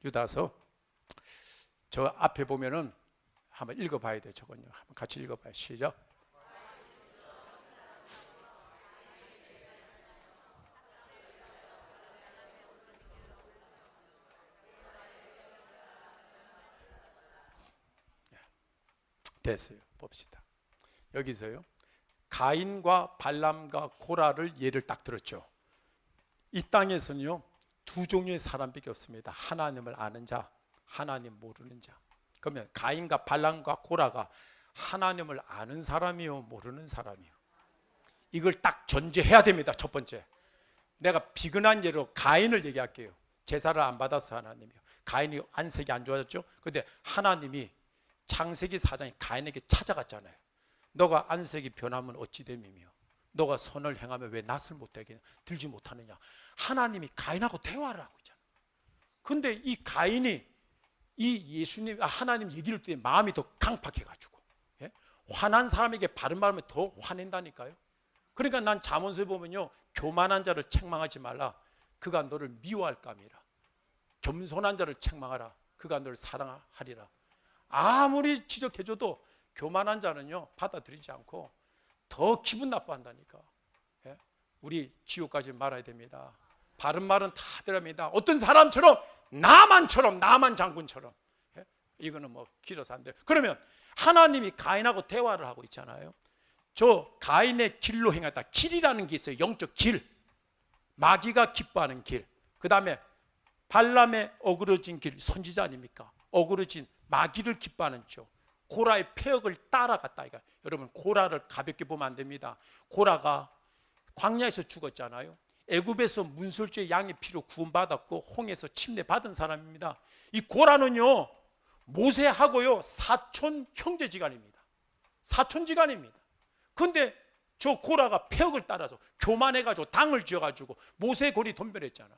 유다서 저 앞에 보면은 한번 읽어봐야 돼. 저건요, 한번 같이 읽어봐요. 시작. 됐어요. 봅시다. 여기서요, 가인과 발람과 고라를 예를 딱 들었죠. 이 땅에서는요 두 종류의 사람밖에 없습니다. 하나님을 아는 자, 하나님 모르는 자. 그러면 가인과 발람과 고라가 하나님을 아는 사람이요 모르는 사람이요? 이걸 딱 전제해야 됩니다. 첫 번째, 내가 비근한 예로 가인을 얘기할게요. 제사를 안 받아서 하나님이요. 가인이 안색이 안 좋아졌죠. 그런데 하나님이 창세기 4장에 가인에게 찾아갔잖아요. 너가 안색이 변하면 어찌 됨이며 너가 선을 행하면 왜 낯을 못하게 들지 못하느냐. 하나님이 가인하고 대화를 하고 있잖아요. 그런데 이 가인이 이 예수님 하나님 얘기를 듣는 마음이 더 강팍해가지고 화난 사람에게 바른 말하면 더 화낸다니까요. 그러니까 난 잠언서에 보면요 교만한 자를 책망하지 말라. 그가 너를 미워할 감이라. 겸손한 자를 책망하라. 그가 너를 사랑하리라. 아무리 지적해줘도 교만한 자는요 받아들이지 않고 더 기분 나빠한다니까. 우리 지옥까지 말아야 됩니다. 바른 말은 다 들어갑니다. 어떤 사람처럼 나만 장군처럼. 이거는 뭐 길어서 안 돼요. 그러면 하나님이 가인하고 대화를 하고 있잖아요. 저 가인의 길로 행했다. 길이라는 게 있어요. 영적 길. 마귀가 기뻐하는 길. 그 다음에 발람의 어그러진 길, 선지자 아닙니까? 어그러진 마귀를 기뻐하는 쪽. 고라의 폐역을 따라갔다. 이거. 여러분 고라를 가볍게 보면 안 됩니다. 고라가 광야에서 죽었잖아요. 애굽에서 문설주의 양의 피로 구원받았고 홍해에서 침례받은 사람입니다. 이 고라는요 모세하고요 사촌 형제지간입니다. 사촌지간입니다. 그런데 저 고라가 폐역을 따라서 교만해가지고 당을 지어가지고 모세 고리 돈별했잖아.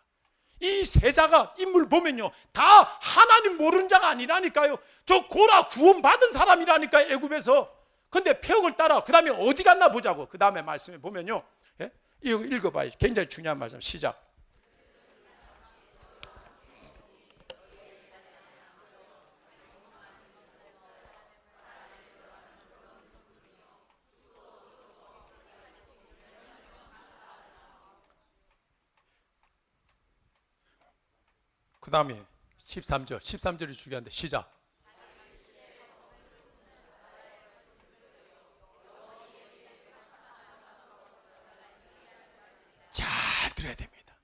이 세자가 인물 보면요 다 하나님 모르는 자가 아니라니까요. 저 고라 구원받은 사람이라니까요 애굽에서. 근데 폐역을 따라 그 다음에 어디 갔나 보자고. 그 다음에 말씀에 보면요 이거 읽어봐요. 굉장히 중요한 말씀. 시작. 그 다음에 13절이 중요한데 시작. 잘 들어야 됩니다.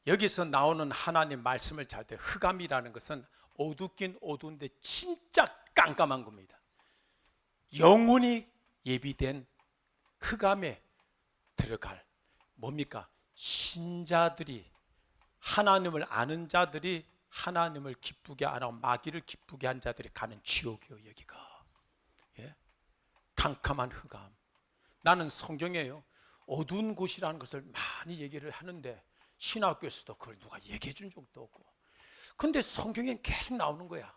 여기서 나오는 하나님 말씀을 잘 때 흑암이라는 것은 어둡긴 어두운데 진짜 깜깜한 겁니다. 영원히 예비된 흑암에 들어갈 뭡니까? 신자들이 하나님을 아는 자들이 하나님을 기쁘게 안 하고 마귀를 기쁘게 한 자들이 가는 지옥이요 여기가. 캄캄한 흑암. 나는 성경에요 어두운 곳이라는 것을 많이 얘기를 하는데 신학교에서도 그걸 누가 얘기해 준 적도 없고. 근데 성경엔 계속 나오는 거야.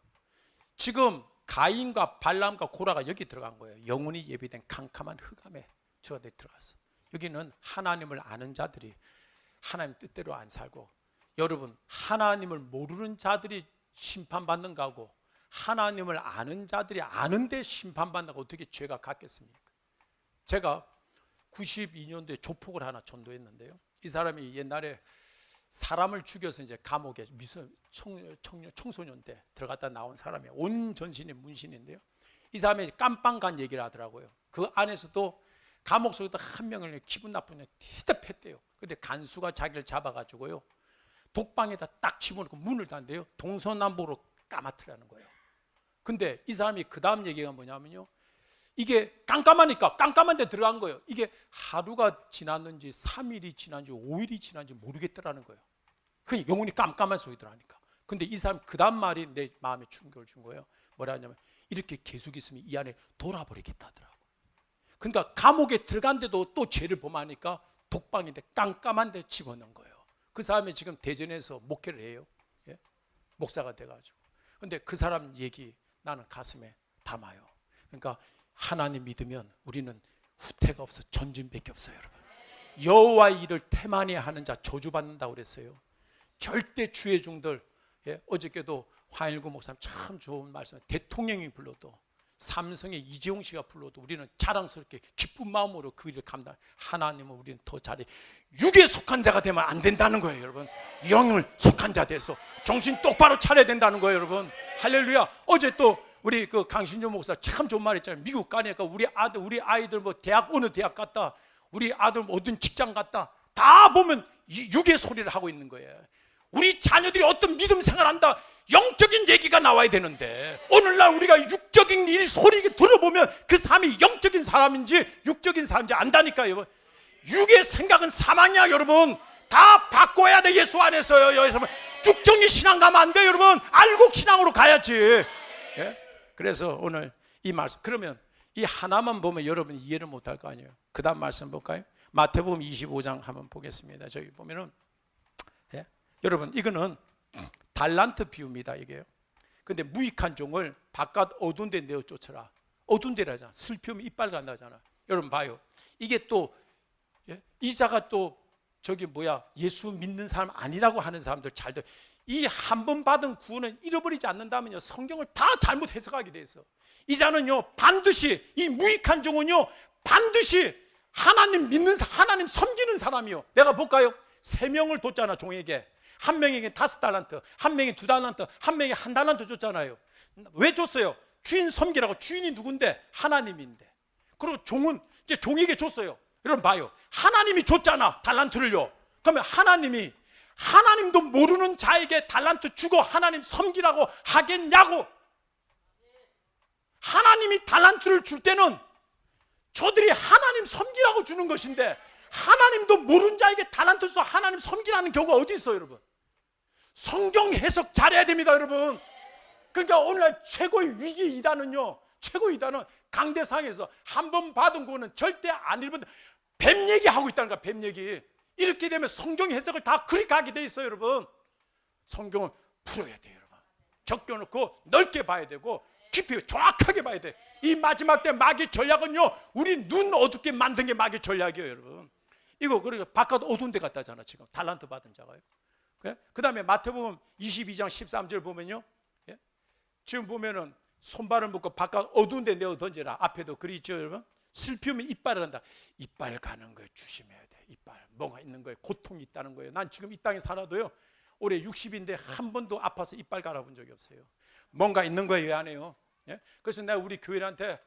지금 가인과 발람과 고라가 여기 들어간 거예요. 영원히 예비된 캄캄한 흑암에 들어갔어. 여기는 하나님을 아는 자들이 하나님 뜻대로 안 살고, 여러분 하나님을 모르는 자들이 심판받는 거하고 하나님을 아는 자들이 아는데 심판받는 거 어떻게 죄가 같겠습니까? 제가 92년도에 조폭을 하나 전도했는데요. 이 사람이 옛날에 사람을 죽여서 이제 감옥에 청소년 때 들어갔다 나온 사람이 온 전신이 문신인데요. 이 사람이 깜빵간 얘기를 하더라고요. 그 안에서도 감옥 속에도 한 명을 기분 나쁘게 티답했대요. 근데 간수가 자기를 잡아가지고요 독방에다 딱 집어넣고 문을 닫는데요 동서남북으로 까맣더라는 거예요. 근데 이 사람이 그 다음 얘기가 뭐냐면요, 이게 깜깜하니까 깜깜한 데 들어간 거예요. 이게 하루가 지났는지 3일이 지났는지 5일이 지났는지 모르겠더라는 거예요. 그냥 영혼이 깜깜한 속에 들어가니까. 근데 이 사람 그 다음 말이 내 마음에 충격을 준 거예요. 뭐라 하냐면 이렇게 계속 있으면 이 안에 돌아버리겠다 하더라고요. 그러니까 감옥에 들어간데도 또 죄를 범하니까 독방인데 깜깜한 데 집어넣은 거예요. 그 사람이 지금 대전에서 목회를 해요. 목사가 돼가지고. 근데 그 사람 얘기 나는 가슴에 담아요. 그러니까 하나님 믿으면 우리는 후퇴가 없어 전진밖에 없어요. 여러분, 여호와의 일을 태만히 하는 자 저주받는다고 그랬어요. 절대 주의 종들. 어저께도 화일구 목사님 참 좋은 말씀. 대통령이 불러도, 삼성의 이재용 씨가 불러도 우리는 자랑스럽게 기쁜 마음으로 그 일을 감당. 하나님은 우리는 더 잘해. 육에 속한 자가 되면 안 된다는 거예요. 여러분, 영을 속한 자 돼서 정신 똑바로 차려야 된다는 거예요. 여러분, 할렐루야. 어제 또 우리 그 강신조 목사 참 좋은 말 했잖아요. 미국 가니까 우리 아이들 뭐 어느 대학 갔다, 우리 아들 뭐 어떤 직장 갔다, 다 보면 육의 소리를 하고 있는 거예요. 우리 자녀들이 어떤 믿음 생활한다, 영적인 얘기가 나와야 되는데, 오늘날 우리가 육적인 일 소리 들어보면 그 사람이 영적인 사람인지 육적인 사람인지 안다니까요. 육의 생각은 사망이야, 여러분. 다 바꿔야 돼, 예수 안에서요. 여기서 육적인 신앙 가면 안 돼, 여러분. 알곡 신앙으로 가야지. 예? 그래서 오늘 이 말씀, 그러면 이 하나만 보면 여러분 이해를 못할 거 아니에요. 그 다음 말씀 볼까요? 마태복음 25장 한번 보겠습니다. 저기 보면은, 예? 여러분 이거는 달란트 비유입니다, 이게요. 근데 무익한 종을 바깥 어두운 데 내어 쫓아라. 어두운 데라잖아. 슬피우면 이빨 간다잖아. 여러분 봐요. 이게 또, 예? 이자가 또 저기 예수 믿는 사람 아니라고 하는 사람들 잘 돼. 이 한 번 받은 구원은 잃어버리지 않는다면요, 성경을 다 잘못 해석하게 돼 있어. 이자는요, 반드시, 이 무익한 종은요, 반드시 하나님 믿는, 하나님 섬기는 사람이요. 내가 볼까요? 3명을 뒀잖아, 종에게. 한 명에게 5달란트, 한 명에게 2달란트, 한 명에게 1달란트 줬잖아요. 왜 줬어요? 주인 섬기라고. 주인이 누군데? 하나님인데. 그리고 종은 이제 종에게 줬어요. 여러분 봐요. 하나님이 줬잖아, 달란트를요. 그러면 하나님도 모르는 자에게 달란트 주고 하나님 섬기라고 하겠냐고. 하나님이 달란트를 줄 때는 저들이 하나님 섬기라고 주는 것인데, 하나님도 모르는 자에게 달란트 줘서 하나님 섬기라는 경우가 어디 있어요, 여러분? 성경 해석 잘해야 됩니다, 여러분. 그러니까 오늘날 최고의 위기 이단은요, 최고의 이단은 강대상에서 한 번 받은 구원은 절대 안 잃어버린다. 뱀 얘기하고 있다는 거야, 뱀 얘기. 이렇게 되면 성경 해석을 다 그렇게 하게 돼 있어요, 여러분. 성경을 풀어야 돼요, 여러분. 적겨놓고 넓게 봐야 되고 깊이 정확하게 봐야 돼. 이 마지막 때 마귀 전략은요, 우리 눈 어둡게 만든 게 마귀 전략이에요, 여러분. 이거 그러니까 바깥 어두운 데 갔다잖아, 지금 달란트 받은 자가요. 그 다음에 마태복음 22장 13절 보면요, 예? 지금 보면은 손발을 묶고 바깥 어두운 데 내어 던져라. 앞에도 글이 있죠, 여러분. 슬피우면 이빨을 한다. 이빨 가는 거에 조심해야 돼. 이빨 뭐가 있는 거예요. 고통이 있다는 거예요. 난 지금 이 땅에 살아도요, 올해 60인데 한 번도 아파서 이빨 갈아본 적이 없어요. 뭔가 있는 거예요, 이 안에요. 예? 그래서 내가 우리 교회한테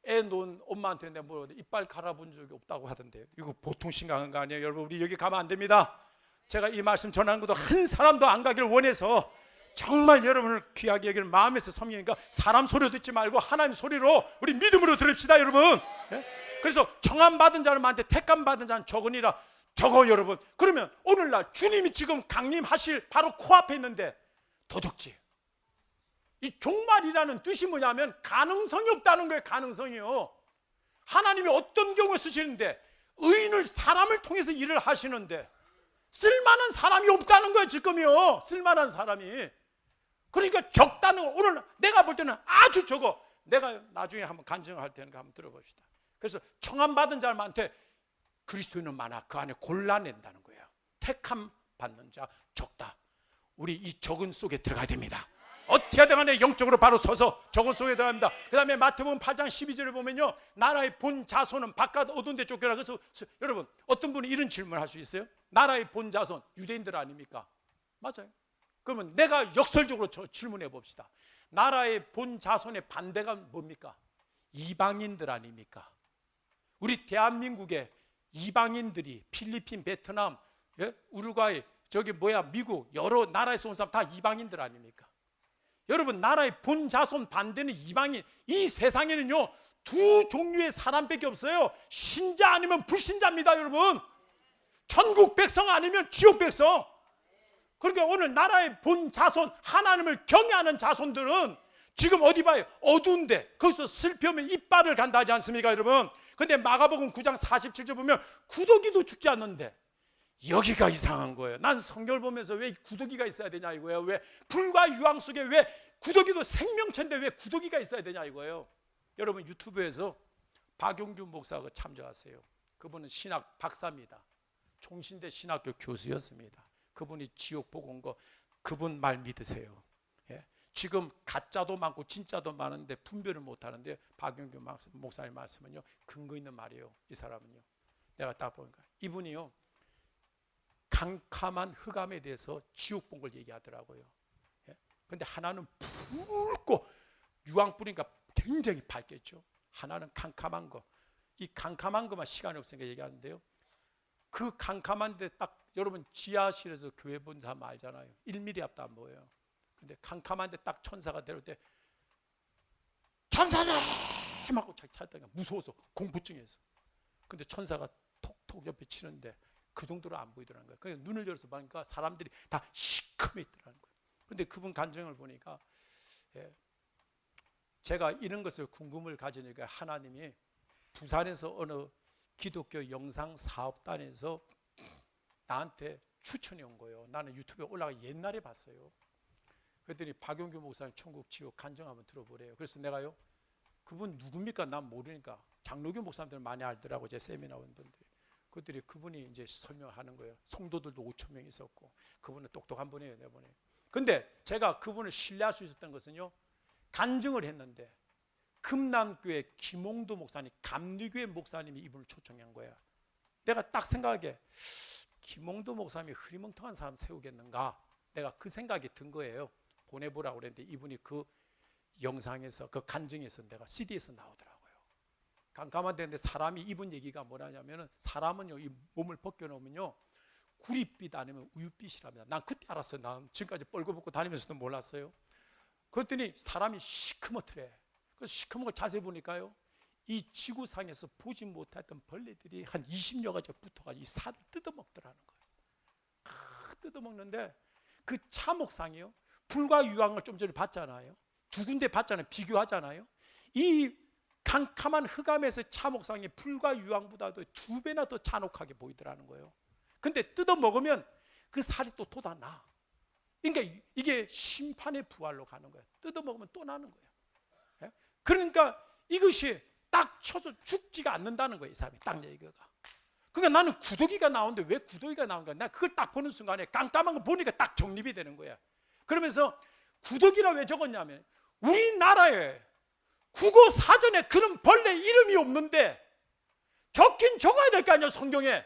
애 놓은 엄마한테 내가 물어봤는데 이빨 갈아본 적이 없다고 하던데요. 이거 보통 심각한 거 아니에요, 여러분. 우리 여기 가면 안 됩니다. 제가 이 말씀 전하는 것도 한 사람도 안 가기를 원해서 정말 여러분을 귀하게 여기를 마음에서 섬기니까 사람 소리 듣지 말고 하나님 소리로 우리 믿음으로 들읍시다, 여러분. 예? 그래서 정함받은 자들한테 택함받은 자는 적으니라. 적어, 여러분. 그러면 오늘날 주님이 지금 강림하실 바로 코앞에 있는데 더 적지. 이 종말이라는 뜻이 뭐냐면 가능성이 없다는 거예요. 가능성이요. 하나님이 어떤 경우에 쓰시는데, 의인을 사람을 통해서 일을 하시는데 쓸만한 사람이 없다는 거예요, 지금이요. 쓸만한 사람이. 그러니까 적다는 거. 오늘 내가 볼 때는 아주 적어. 내가 나중에 한번 간증할 테니까 한번 들어봅시다. 그래서 청함받은 자들한테 그리스도인은 많아. 그 안에 골라낸다는 거예요. 택함 받는 자 적다. 우리 이 적은 속에 들어가야 됩니다. 어떻게 하든 간에 영적으로 바로 서서 적은 속에 들어갑니다. 그 다음에 마태복음 8장 12절에 보면요, 나라의 본 자손은 바깥 어두운 데 쫓겨라. 그래서 여러분, 어떤 분이 이런 질문을 할 수 있어요. 나라의 본 자손, 유대인들 아닙니까? 맞아요. 그러면 내가 역설적으로 질문해 봅시다. 나라의 본 자손의 반대가 뭡니까? 이방인들 아닙니까? 우리 대한민국의 이방인들이 필리핀, 베트남, 예? 우루과이, 미국 여러 나라에서 온 사람 다 이방인들 아닙니까? 여러분, 나라의 본 자손 반대는 이방인. 이 세상에는요, 두 종류의 사람밖에 없어요. 신자 아니면 불신자입니다, 여러분. 천국 백성 아니면 지옥 백성. 그러니까 오늘 나라의 본 자손, 하나님을 경외하는 자손들은 지금 어디 봐요? 어두운데 거기서 슬피우면 이빨을 간다 하지 않습니까, 여러분? 근데 마가복음 9장 47절 보면 구더기도 죽지 않는데, 여기가 이상한 거예요. 난 성경을 보면서 왜 구더기가 있어야 되냐 이거예요. 왜 불과 유황 속에 왜 구더기도 생명체인데 왜 구더기가 있어야 되냐 이거예요. 여러분, 유튜브에서 박용규 목사가 참조하세요. 그분은 신학 박사입니다. 총신대 신학교 교수였습니다. 그분이 지옥 보고 온 거, 그분 말 믿으세요. 예? 지금 가짜도 많고 진짜도 많은데 분별을 못하는데, 박용규 목사님 말씀은요, 근거 있는 말이에요. 이 사람은요, 내가 딱 보니까 이분이요, 캄캄한 흑암에 대해서 지옥 본 걸 얘기하더라고요. 그런데 하나는 붉고 유황 뿌리니까 굉장히 밝겠죠. 하나는 캄캄한 거. 이 캄캄한 것만 시간이 없으니까 얘기하는데요. 그 캄캄한데 딱 여러분 지하실에서 교회 본 사람 알잖아요. 1mm 앞도 안 보여요. 근데 캄캄한데 딱 천사가 내려올 때 천사님! 하고 찾다가 무서워서 공포증에서. 근데 천사가 톡톡 옆에 치는데 그 정도로 안 보이더라는 거예요. 그냥 눈을 열어서 보니까 사람들이 다 시커매 있더라는 거예요. 근데 그분 간증을 보니까 제가 이런 것을 궁금을 가지니까 하나님이 부산에서 어느 기독교 영상 사업단에서 나한테 추천이 온 거예요. 나는 유튜브에 올라가 옛날에 봤어요. 그랬더니 박용규 목사님 천국 지옥 간증 한번 들어보래요. 그래서 내가요, 그분 누굽니까? 난 모르니까. 장로교 목사님들은 많이 알더라고, 제 세미나 온 분들이. 그들이 그분이 이제 설명하는 거예요. 성도들도 5천 명 있었고, 그분은 똑똑한 분이에요, 내 분이. 근데 제가 그분을 신뢰할 수 있었던 것은요, 간증을 했는데 금남교회 김홍도 목사님, 감리교회 목사님이 이분을 초청한 거야. 내가 딱 생각하기에 김홍도 목사님이 흐리멍텅한 사람 세우겠는가? 내가 그 생각이 든 거예요. 보내보라고 그랬는데 이분이 그 영상에서, 그 간증에서 내가 CD에서 나오더라고요. 깜깜한 데인데 사람이, 이분 얘기가 뭐라냐면은 사람은요, 이 몸을 벗겨놓으면요, 구릿빛 아니면 우윳빛이랍니다. 난 그때 알았어요. 난 지금까지 뻘거벗고 다니면서도 몰랐어요. 그랬더니 사람이 시커멓더래. 그래서 시커먼 걸 자세히 보니까요, 이 지구상에서 보지 못했던 벌레들이 한 20여 가지가 붙어가지고 이 살을 뜯어먹더라는 거예요. 뜯어먹는데 그 차목상이요, 불과 유황을 좀 전에 봤잖아요. 두 군데 봤잖아요. 비교하잖아요. 이 캄캄한 흑암에서 차목상이 불과 유황보다도 2배나 더 잔혹하게 보이더라는 거예요. 근데 뜯어먹으면 그 살이 또 돋아나. 그러니까 이게 심판의 부활로 가는 거예요. 뜯어먹으면 또 나는 거예요. 그러니까 이것이 딱 쳐서 죽지가 않는다는 거예요. 이 사람이 딱 얘기가. 그러니까 나는 구더기가 나오는데 왜 구더기가 나온가? 나 그걸 딱 보는 순간에 깜깜한 거 보니까 딱 정립이 되는 거야. 그러면서 구더기라 왜 적었냐면, 우리나라에 국어 사전에 그런 벌레 이름이 없는데 적긴 적어야 될 거 아니에요. 성경에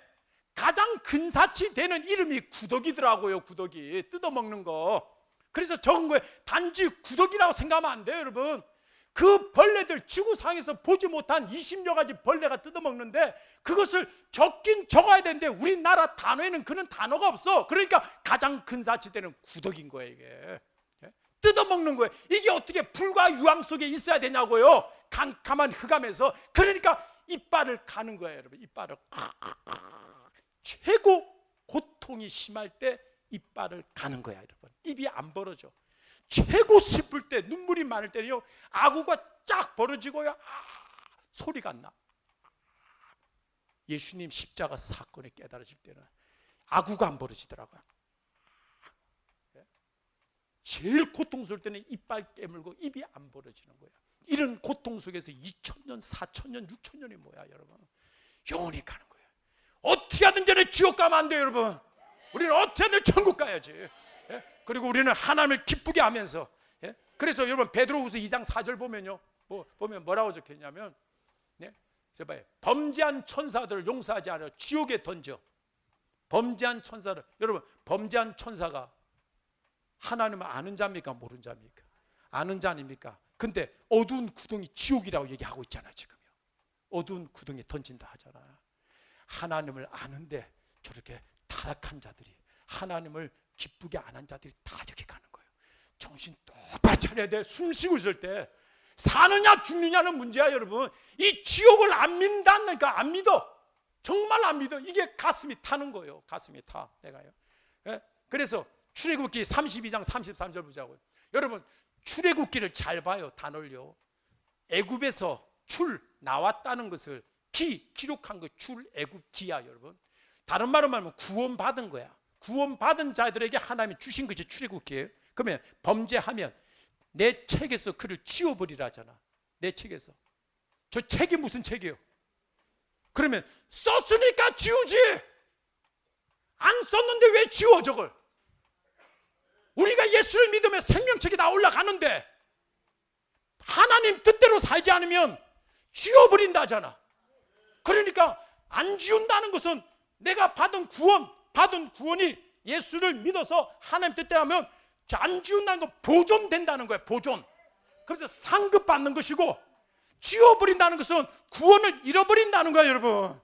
가장 근사치 되는 이름이 구더기더라고요. 구더기, 뜯어먹는 거. 그래서 적은 거예요. 단지 구더기라고 생각하면 안 돼요, 여러분. 그 벌레들, 지구상에서 보지 못한 20여 가지 벌레가 뜯어먹는데 그것을 적긴 적어야 되는데 우리나라 단어에는 그런 단어가 없어. 그러니까 가장 근사치 되는 구더기인 거예요. 이게 뜯어먹는 거예요. 이게 어떻게 불과 유황 속에 있어야 되냐고요. 캄캄한 흑암에서. 그러니까 이빨을 가는 거예요, 여러분. 이빨을 최고 고통이 심할 때 이빨을 가는 거야, 여러분. 입이 안 벌어져. 최고 슬플 때, 눈물이 많을 때는요, 아구가 쫙 벌어지고요, 소리가 안 나. 예수님 십자가 사건에 깨달아질 때는 아구가 안 벌어지더라고요. 제일 고통스러울 때는 이빨 깨물고 입이 안 벌어지는 거야. 이런 고통 속에서 2000년, 4000년, 6000년이 뭐야, 여러분. 영원히 가는 거예요. 어떻게 하든지 지옥 가면 안 돼요, 여러분. 우리는 어떻게 하든 천국 가야지. 그리고 우리는 하나님을 기쁘게 하면서. 그래서 여러분 베드로후서 2장 4절 보면요, 보면 뭐라고 적혀있냐면, 저 봐요. 범죄한 천사들을 용서하지 않아 지옥에 던져. 범죄한 천사를, 여러분, 범죄한 천사가 하나님을 아는 자입니까, 모르는 자입니까? 아는 자 아닙니까? 근데 어두운 구덩이 지옥이라고 얘기하고 있잖아요. 지금요, 어두운 구덩이에 던진다 하잖아요. 하나님을 아는데 저렇게 타락한 자들이, 하나님을 기쁘게 안 한 자들이 다 여기 가는 거예요. 정신 똑바로 차려야 돼. 숨 쉬고 있을 때 사느냐 죽느냐는 문제야, 여러분. 이 지옥을 안 믿는다니까. 안 믿어. 정말 안 믿어. 이게 가슴이 타는 거예요. 가슴이 타, 내가요. 그래서 출애굽기 32장 33절 보자고요. 여러분, 출애굽기를 잘 봐요. 단어를요. 애굽에서 출 나왔다는 것을 기록한 거 출애굽기야, 여러분. 다른 말로 말하면 구원받은 거야. 구원받은 자들에게 하나님이 주신 것이 출애굽기예요. 그러면 범죄하면 내 책에서 그를 지워버리라잖아. 내 책에서. 저 책이 무슨 책이에요? 그러면 썼으니까 지우지. 안 썼는데 왜 지워 저걸? 우리가 예수를 믿으면 생명책이 다 올라가는데 하나님 뜻대로 살지 않으면 지워버린다잖아. 그러니까 안 지운다는 것은 내가 받은 구원이 예수를 믿어서 하나님 뜻대로 하면 안 지운다는 건 보존된다는 거야. 보존. 그래서 상급받는 것이고, 지워버린다는 것은 구원을 잃어버린다는 거예요. 여러분,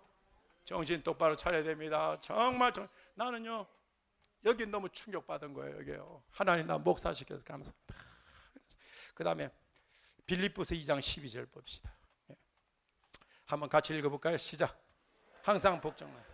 정신 똑바로 차려야 됩니다. 정말 나는요 여기 너무 충격받은 거예요. 여기요, 하나님 나 목사시켜서 감사합니다. 그 다음에 빌립보서 2장 12절 봅시다. 한번 같이 읽어볼까요? 시작. 항상 복종하여.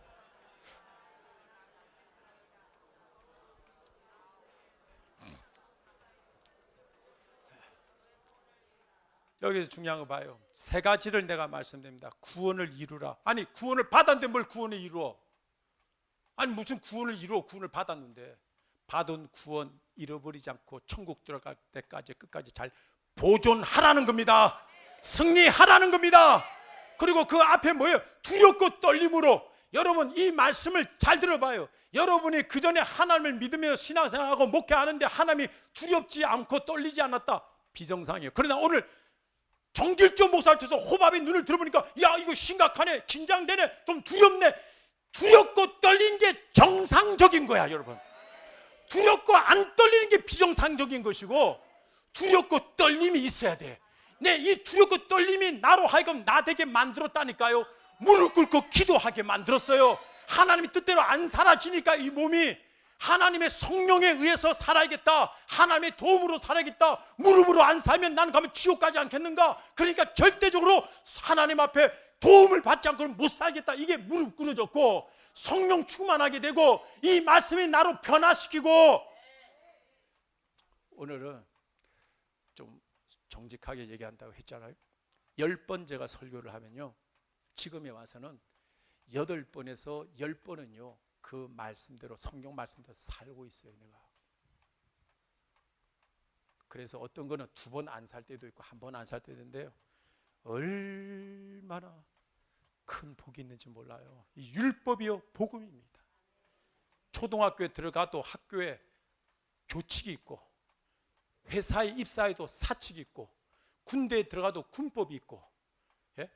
여기서 중요한 거 봐요. 세 가지를 내가 말씀드립니다. 구원을 이루라. 아니, 구원을 받았는데 뭘 구원을 이루어? 아니, 무슨 구원을 이루어? 구원을 받았는데. 받은 구원 잃어버리지 않고 천국 들어갈 때까지 끝까지 잘 보존하라는 겁니다. 승리하라는 겁니다. 그리고 그 앞에 뭐예요? 두렵고 떨림으로. 여러분, 이 말씀을 잘 들어봐요. 여러분이 그 전에 하나님을 믿으며 신앙생활하고 목회하는데 하나님이 두렵지 않고 떨리지 않았다, 비정상이에요. 그러나 오늘 정길조 목사한테서 호밥이 눈을 들어보니까, 야, 이거 심각하네, 긴장되네, 좀 두렵네. 두렵고 떨리는 게 정상적인 거야. 여러분, 두렵고 안 떨리는 게 비정상적인 것이고, 두렵고 떨림이 있어야 돼. 네, 이 두렵고 떨림이 나로 하여금 나되게 만들었다니까요. 무릎 꿇고 기도하게 만들었어요. 하나님의 뜻대로 안 살아지니까 이 몸이 하나님의 성령에 의해서 살아야겠다, 하나님의 도움으로 살아야겠다. 무릎으로 안 살면 나는 가면 지옥 가지 않겠는가? 그러니까 절대적으로 하나님 앞에 도움을 받지 않고는 못 살겠다. 이게 무릎 꿇어졌고, 성령 충만하게 되고, 이 말씀이 나로 변화시키고. 오늘은 좀 정직하게 얘기한다고 했잖아요. 10번 제가 설교를 하면요, 지금에 와서는 8번에서 10번은요 그 말씀대로, 성경 말씀대로 살고 있어요, 내가. 그래서 어떤 거는 2번 안 살 때도 있고 1번 안 살 때도 있는데요, 얼마나 큰 복이 있는지 몰라요. 이 율법이요 복음입니다. 초등학교에 들어가도 학교에 교칙이 있고, 회사에 입사해도 사칙이 있고, 군대에 들어가도 군법이 있고. 예?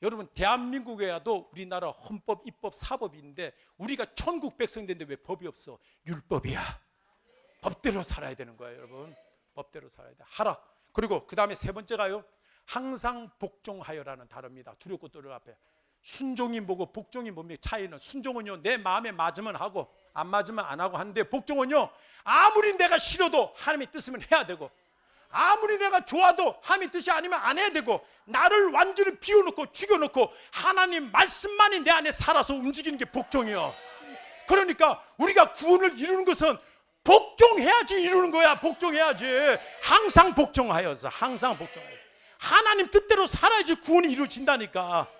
여러분, 대한민국에 와도 우리나라 헌법, 입법, 사법이 있는데 우리가 천국 백성인데 왜 법이 없어? 율법이야. 법대로 살아야 되는 거예요. 여러분, 법대로 살아야 돼. 하라. 그리고 그 다음에 세 번째가요, 항상 복종하여라는 단어입니다. 두렵고 떨림 앞에. 순종이 뭐고 복종이 뭡니까? 차이는, 순종은요 내 마음에 맞으면 하고 안 맞으면 안 하고 하는데, 복종은요 아무리 내가 싫어도 하나님의 뜻이면 해야 되고, 아무리 내가 좋아도 하나님의 뜻이 아니면 안 해야 되고, 나를 완전히 비워놓고 죽여놓고 하나님 말씀만이 내 안에 살아서 움직이는 게 복종이요. 그러니까 우리가 구원을 이루는 것은 복종해야지 이루는 거야. 복종해야지. 항상 복종하여서, 항상 복종하여서 하나님 뜻대로 살아야지 구원이 이루어진다니까.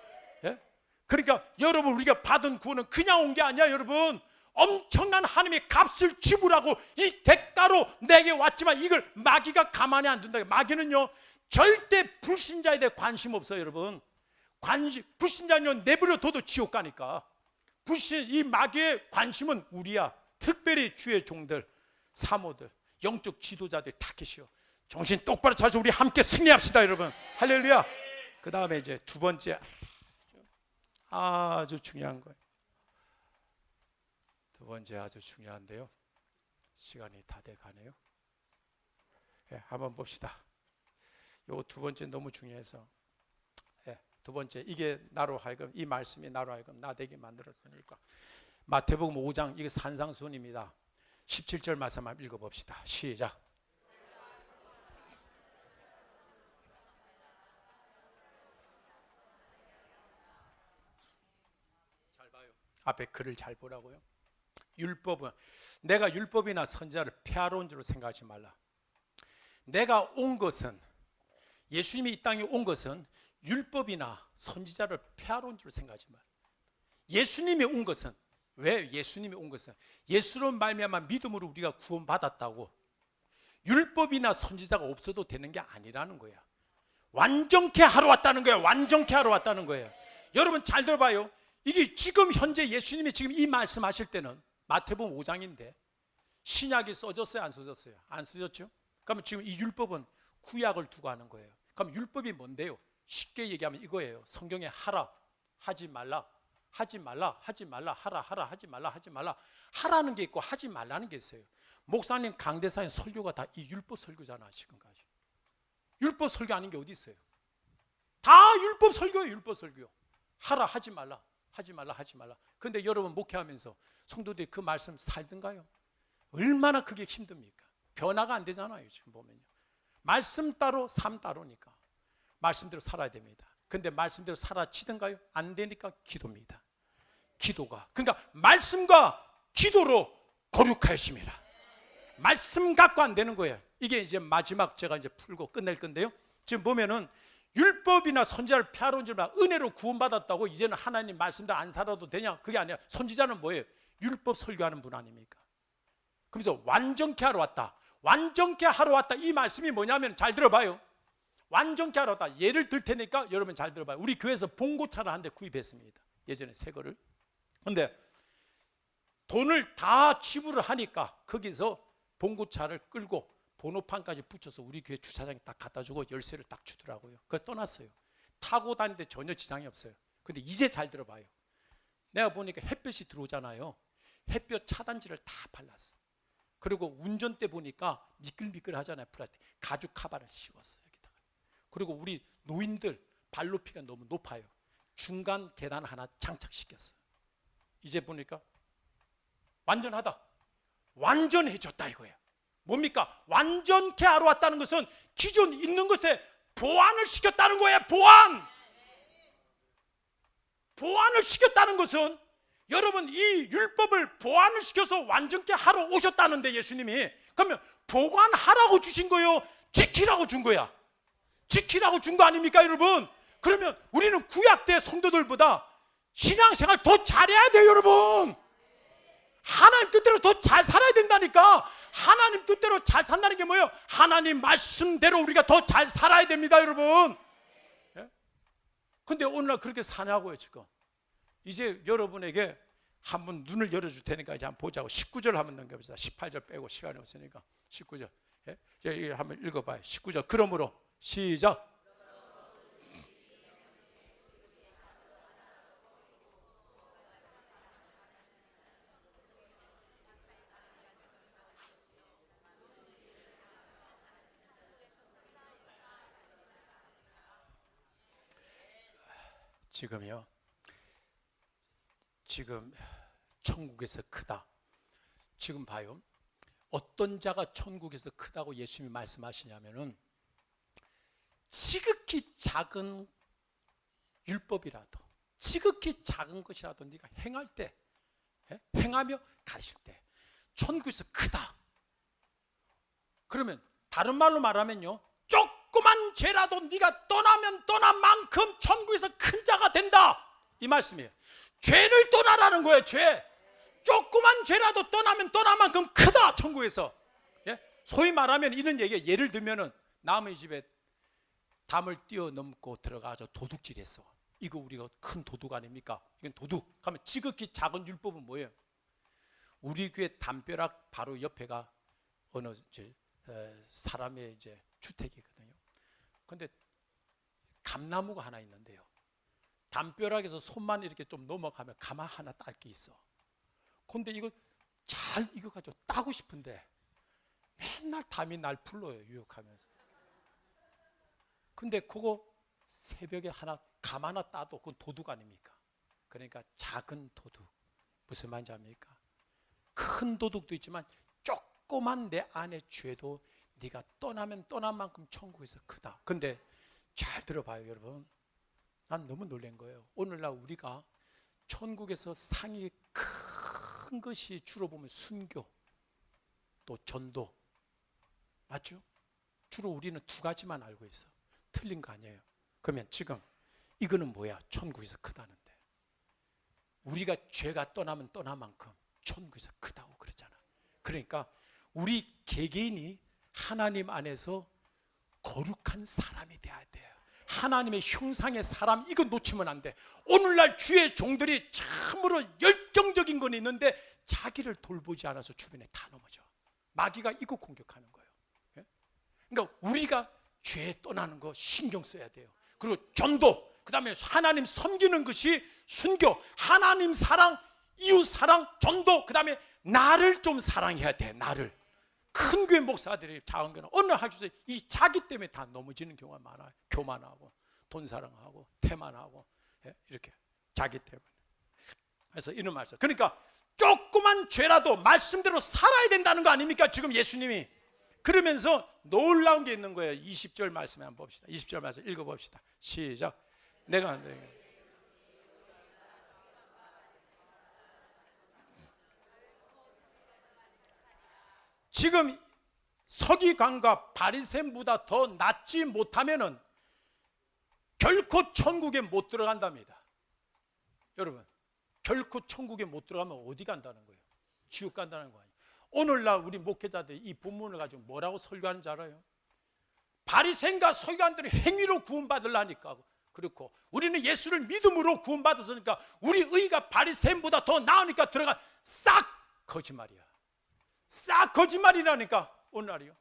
예? 그러니까 여러분, 우리가 받은 구원은 그냥 온 게 아니야. 여러분, 엄청난 하나님의 값을 지불하고 이 대가로 내게 왔지만 이걸 마귀가 가만히 안 둔다. 마귀는요 절대 불신자에 대해 관심 없어요. 여러분, 불신자는 내버려 둬도 지옥 가니까. 이 마귀의 관심은 우리야. 특별히 주의 종들, 사모들, 영적 지도자들 다 계시오. 정신 똑바로 차려서 우리 함께 승리합시다, 여러분. 할렐루야. 그 다음에 이제 두 번째, 아주 중요한 거예요. 두 번째 아주 중요한데요, 시간이 다 돼가네요. 예, 한번 봅시다. 요 두 번째 너무 중요해서, 예, 두 번째, 이게 나로 하여금, 이 말씀이 나로 하여금 나되게 만들었으니까. 마태복음 5장, 이게 산상수훈입니다. 17절 말씀 한번 읽어봅시다. 시작. 잘 봐요. 앞에 글을 잘 보라고요. 율법은, 내가 율법이나 선지자를 폐하러 온 줄로 생각하지 말라. 내가 온 것은, 예수님이 이 땅에 온 것은 율법이나 선지자를 폐하러 온 줄로 생각하지 말라. 예수님이 온 것은, 왜 예수님이 온 것은 예수로 말미암아 믿음으로 우리가 구원받았다고. 율법이나 선지자가 없어도 되는 게 아니라는 거야. 완전케 하러 왔다는 거야. 완전케 하러 왔다는 거예요. 여러분 잘 들어봐요. 이게 지금 현재 예수님이 지금 이 말씀하실 때는 마태복음 5장인데 신약이 써졌어요, 안 써졌어요? 안 써졌죠? 그러면 지금 이 율법은 구약을 두고 하는 거예요. 그럼 율법이 뭔데요? 쉽게 얘기하면 이거예요. 성경에 하라, 하지 말라, 하지 말라, 하지 말라, 하라, 하라, 하지 말라, 하지 말라. 하라는 게 있고 하지 말라는 게 있어요. 목사님 강대상의 설교가 다 이 율법 설교잖아, 지금까지. 율법 설교 아닌 게 어디 있어요? 다 율법 설교예요. 율법 설교. 하라 하지 말라. 하지 말라 하지 말라. 근데 여러분 목회하면서 성도들이 그 말씀 살던가요? 얼마나 그게 힘듭니까? 변화가 안 되잖아요. 지금 보면요. 말씀 따로 삶 따로니까 말씀대로 살아야 됩니다. 근데 말씀대로 살아지던가요? 안 되니까 기도입니다. 기도가. 그러니까 말씀과 기도로 거룩하심이라. 말씀 갖고 안 되는 거예요. 이게 이제 마지막 제가 이제 풀고 끝낼 건데요. 지금 보면은 율법이나 선지자를 폐하러 온 줄만 은혜로 구원받았다고 이제는 하나님 말씀대로 안 살아도 되냐? 그게 아니야. 선지자는 뭐예요? 율법 설교하는 분 아닙니까? 그래서 완전케 하러 왔다. 완전케 하러 왔다. 이 말씀이 뭐냐면 잘 들어봐요. 완전케 하러 왔다. 예를 들 테니까 여러분 잘 들어봐요. 우리 교회에서 봉고차를 한 대 구입했습니다. 예전에 새 거를. 근데 돈을 다 지불을 하니까 거기서 봉고차를 끌고 번호판까지 붙여서 우리 교회 주차장에 딱 갖다 주고 열쇠를 딱 주더라고요. 그래서 떠났어요. 타고 다니는데 전혀 지장이 없어요. 근데 이제 잘 들어봐요. 내가 보니까 햇볕이 들어오잖아요. 햇볕 차단지를 다 발랐어. 그리고 운전대 보니까 미끌미끌 하잖아요. 플라스틱. 가죽 카바를 씌웠어요. 여기다가. 그리고 우리 노인들 발 높이가 너무 높아요. 중간 계단 하나 장착시켰어요. 이제 보니까 완전하다. 완전해졌다 이거예요. 뭡니까? 완전케 하러 왔다는 것은 기존 있는 것에 보완을 시켰다는 거예요. 보완을 시켰다는 것은 여러분 이 율법을 보완을 시켜서 완전케 하러 오셨다는데 예수님이 그러면 보완하라고 주신 거예요? 지키라고 준 거야? 지키라고 준 거 아닙니까 여러분? 그러면 우리는 구약 때 성도들보다 신앙생활 더 잘해야 돼요 여러분. 하나님 뜻대로 더 잘 살아야 된다니까. 하나님 뜻대로 잘 산다는 게 뭐예요? 하나님 말씀대로 우리가 더 잘 살아야 됩니다 여러분. 예? 근데 오늘날 그렇게 사냐고요 지금. 이제 여러분에게 한번 눈을 열어줄 테니까 이제 한번 보자고. 19절 한번 넘겨봅시다. 18절 빼고 시간이 없으니까 19절. 예? 이제 한번 읽어봐요. 19절. 그러므로 시작. 지금요. 지금 천국에서 크다. 지금 봐요. 어떤 자가 천국에서 크다고 예수님이 말씀하시냐면은 지극히 작은 율법이라도 지극히 작은 것이라도 네가 행할 때 행하며 가르칠 때 천국에서 크다. 그러면 다른 말로 말하면요. 조그만 죄라도 네가 떠나면 떠난 만큼 천국에서 큰 자가 된다. 이 말씀이에요. 죄를 떠나라는 거예요. 죄. 조그만 죄라도 떠나면 떠난 만큼 크다. 천국에서. 예? 소위 말하면 이런 얘기예요. 예를 들면은 남의 집에 담을 뛰어넘고 들어가서 도둑질했어. 이거 우리가 큰 도둑 아닙니까? 이건 도둑. 그러면 지극히 작은 율법은 뭐예요? 우리 교회 담벼락 바로 옆에가 어느 사람의 이제 주택이거든요. 근데 감나무가 하나 있는데요. 담벼락에서 손만 이렇게 좀 넘어가면 가마 하나 딸 게 있어. 근데 이거 잘 익어가지고 따고 싶은데 맨날 담이 날 불러요. 유혹하면서. 근데 그거 새벽에 감 하나 따도 그건 도둑 아닙니까? 그러니까 작은 도둑. 무슨 말인지 압니까? 큰 도둑도 있지만 조그만 내 안의 죄도 네가 떠나면 떠난 만큼 천국에서 크다. 근데 잘 들어봐요 여러분. 난 너무 놀란 거예요. 오늘날 우리가 천국에서 상이 큰 것이 주로 보면 순교 또 전도 맞죠? 주로 우리는 두 가지만 알고 있어. 틀린 거 아니에요. 그러면 지금 이거는 뭐야? 천국에서 크다는데 우리가 죄가 떠나면 떠난 만큼 천국에서 크다고 그러잖아. 그러니까 우리 개개인이 하나님 안에서 거룩한 사람이 돼야 돼요. 하나님의 형상의 사람, 이거 놓치면 안 돼. 오늘날 주의 종들이 참으로 열정적인 건 있는데 자기를 돌보지 않아서 주변에 다 넘어져. 마귀가 이거 공격하는 거예요. 예? 그러니까 우리가 죄 떠나는 거 신경 써야 돼요. 그리고 전도, 그 다음에 하나님 섬기는 것이 순교, 하나님 사랑, 이웃 사랑, 전도, 그 다음에 나를 좀 사랑해야 돼. 나를. 큰 교회 목사들이 작은 교회는 어느 학교에서 이 자기 때문에 다 넘어지는 경우가 많아요. 교만하고 돈 사랑하고 태만하고 이렇게 자기 때문에. 그래서 이런 말씀. 그러니까 조그만 죄라도 말씀대로 살아야 된다는 거 아닙니까? 지금 예수님이. 그러면서 놀라운 게 있는 거예요. 20절 말씀에 한번 봅시다. 20절 말씀 읽어봅시다. 시작. 내가 안 돼. 지금 서기관과 바리새인보다 더 낫지 못하면은 결코 천국에 못 들어간답니다. 여러분, 결코 천국에 못 들어가면 어디 간다는 거예요? 지옥 간다는 거 아니에요? 오늘날 우리 목회자들이 이 본문을 가지고 뭐라고 설교하는 줄 알아요? 바리새인과 서기관들이 행위로 구원받으려니까 그렇고, 우리는 예수를 믿음으로 구원받았으니까 우리 의가 바리새인보다 더 나으니까 들어가. 싹 거짓말이야. 싹 거짓말이라니까. 오늘날이요.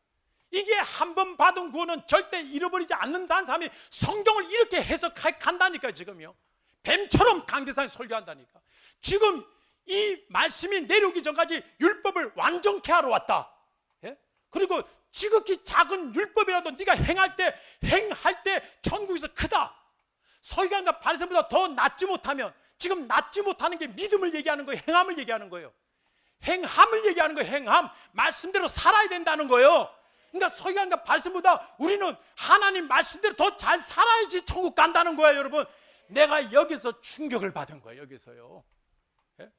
이게 한 번 받은 구원은 절대 잃어버리지 않는다는 사람이 성경을 이렇게 해석한다니까. 지금요, 뱀처럼 강대상에 설교한다니까. 지금 이 말씀이 내려오기 전까지 율법을 완전케 하러 왔다. 예? 그리고 지극히 작은 율법이라도 네가 행할 때 천국에서 크다. 서기관과 바리새인보다 더 낫지 못하면, 지금 낫지 못하는 게 믿음을 얘기하는 거예요? 행함을 얘기하는 거예요? 행함을 얘기하는 거예요. 행함. 말씀대로 살아야 된다는 거예요. 그러니까 서기관과 바리새인보다 우리는 하나님 말씀대로 더 잘 살아야지 천국 간다는 거예요. 여러분, 내가 여기서 충격을 받은 거예요. 여기서요. 예?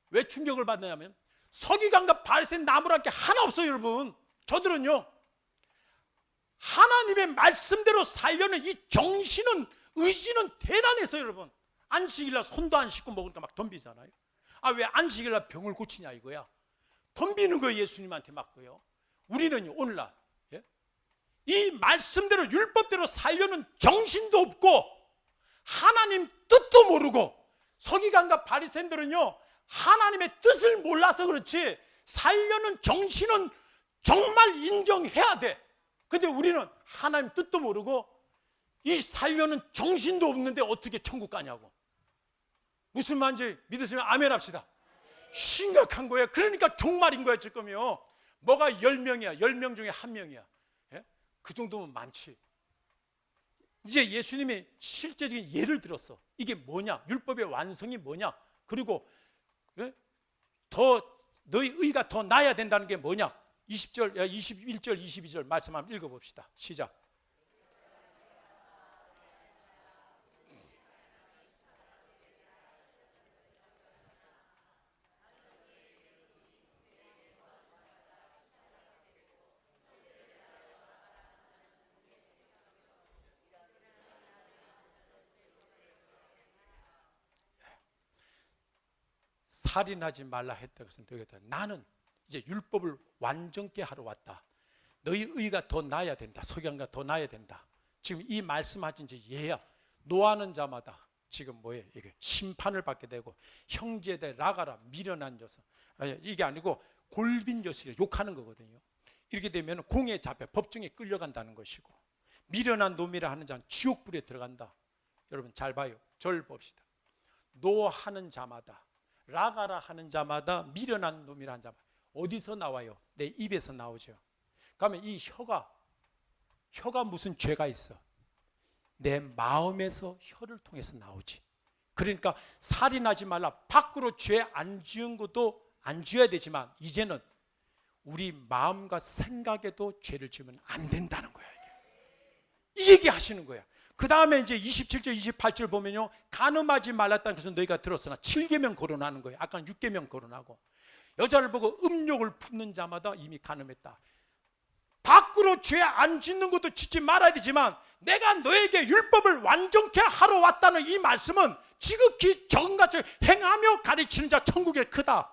왜 충격을 받느냐면 서기관과 바리새인 나무랄 게 하나 없어요. 여러분, 저들은요 하나님의 말씀대로 살려는 이 정신은, 의지는 대단했어요. 여러분, 안식일날 손도 안 씻고 먹으니까 막 덤비잖아요. 아, 왜 안식일날 병을 고치냐 이거야. 덤비는 거예요. 예수님한테 맞고요. 우리는요, 오늘날 이 말씀대로 율법대로 살려는 정신도 없고 하나님 뜻도 모르고, 서기관과 바리새인들은요 하나님의 뜻을 몰라서 그렇지 살려는 정신은 정말 인정해야 돼. 근데 우리는 하나님 뜻도 모르고 이 살려는 정신도 없는데 어떻게 천국 가냐고. 무슨 말인지 믿으시면 아멘 합시다. 심각한 거예요. 그러니까 종말인 거예요. 지금요, 뭐가 10명이야 10명 중에 1명이야. 예? 그 정도면 많지. 이제 예수님이 실제적인 예를 들었어. 이게 뭐냐, 율법의 완성이 뭐냐, 그리고 더 너희 의가 더 나아야 된다는 게 뭐냐. 20절, 21절, 22절 말씀 한번 읽어봅시다. 시작. 살인하지 말라 했다. 그래서 너희가 나는 이제 율법을 완전케 하러 왔다. 너희 의가 더 나아야 된다. 서기관과 더 나아야 된다. 지금 이 말씀하신 이제 예야. 노하는 자마다 지금 뭐예요? 이게 심판을 받게 되고, 형제에 대해 나가라 미련한 녀석. 이게 아니고 골빈 녀석이라 욕하는 거거든요. 이렇게 되면 공에 잡혀 법정에 끌려간다는 것이고, 미련한 놈이라 하는 자는 지옥불에 들어간다. 여러분 잘 봐요. 절 봅시다. 노하는 자마다, 라가라 하는 자마다, 미련한 놈이라 하는 자마다. 어디서 나와요? 내 입에서 나오죠. 그러면 이 혀가 무슨 죄가 있어? 내 마음에서 혀를 통해서 나오지. 그러니까 살인하지 말라. 밖으로 죄 안 지은 것도 안 지어야 되지만 이제는 우리 마음과 생각에도 죄를 지으면 안 된다는 거야. 이게. 이 얘기 하시는 거야. 그 다음에 이제 27절 28절 보면요, 간음하지 말랐다는 것은 너희가 들었으나 7계명 거론하는 거예요. 아까는 6계명 거론하고, 여자를 보고 음욕을 품는 자마다 이미 간음했다. 밖으로 죄 안 짓는 것도 짓지 말아야 되지만 내가 너에게 율법을 완전케 하러 왔다는 이 말씀은 지극히 적은같이 행하며 가르치는 자 천국에 크다.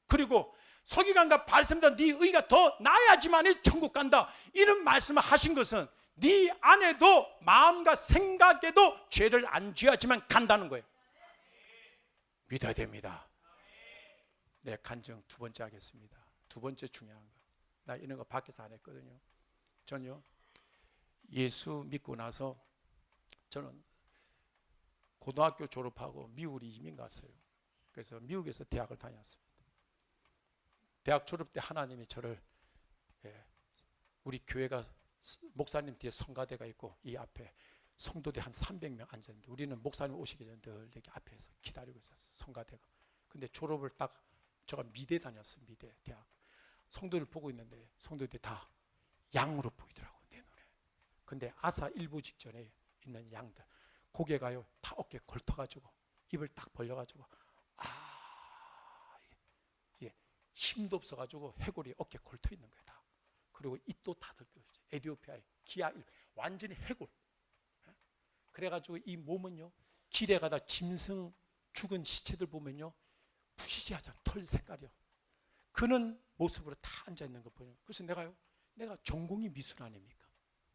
그리고 서기관과 바리새인보다 네 의가 더 나아야지만이 천국 간다. 이런 말씀을 하신 것은 네 안에도 마음과 생각에도 죄를 안 지어야지만 간다는 거예요. 믿어야 됩니다. 네, 간증 두 번째 하겠습니다. 두 번째 중요한 거. 나 이런 거 밖에서 안 했거든요. 전요, 예수 믿고 나서 저는 고등학교 졸업하고 미국으로 이민 갔어요. 그래서 미국에서 대학을 다녔습니다. 대학 졸업 때 하나님이 저를 예, 우리 교회가 목사님 뒤에 성가대가 있고 이 앞에 성도들 한 300명 앉았는데 우리는 목사님 오시기 전에 늘 이렇게 앞에서 기다리고 있었어요. 성가대가. 근데 졸업을 딱 제가 미대 다녔어요. 미대 대학. 성도들 보고 있는데 성도들이 다 양으로 보이더라고요. 내 눈에. 근데 아사 일부 직전에 있는 양들 고개가요 다 어깨 걸터가지고 입을 딱 벌려가지고 이게 힘도 없어가지고 해골이 어깨 걸터 있는 거야 다. 그리고 입도 다 들고 에티오피아의 기아 완전히 해골. 그래가지고 이 몸은요 길에 가다 짐승 죽은 시체들 보면요 부시시하잖아. 털 색깔이요. 그는 모습으로 다 앉아 있는 거 보여요. 그래서 내가 전공이 미술 아닙니까?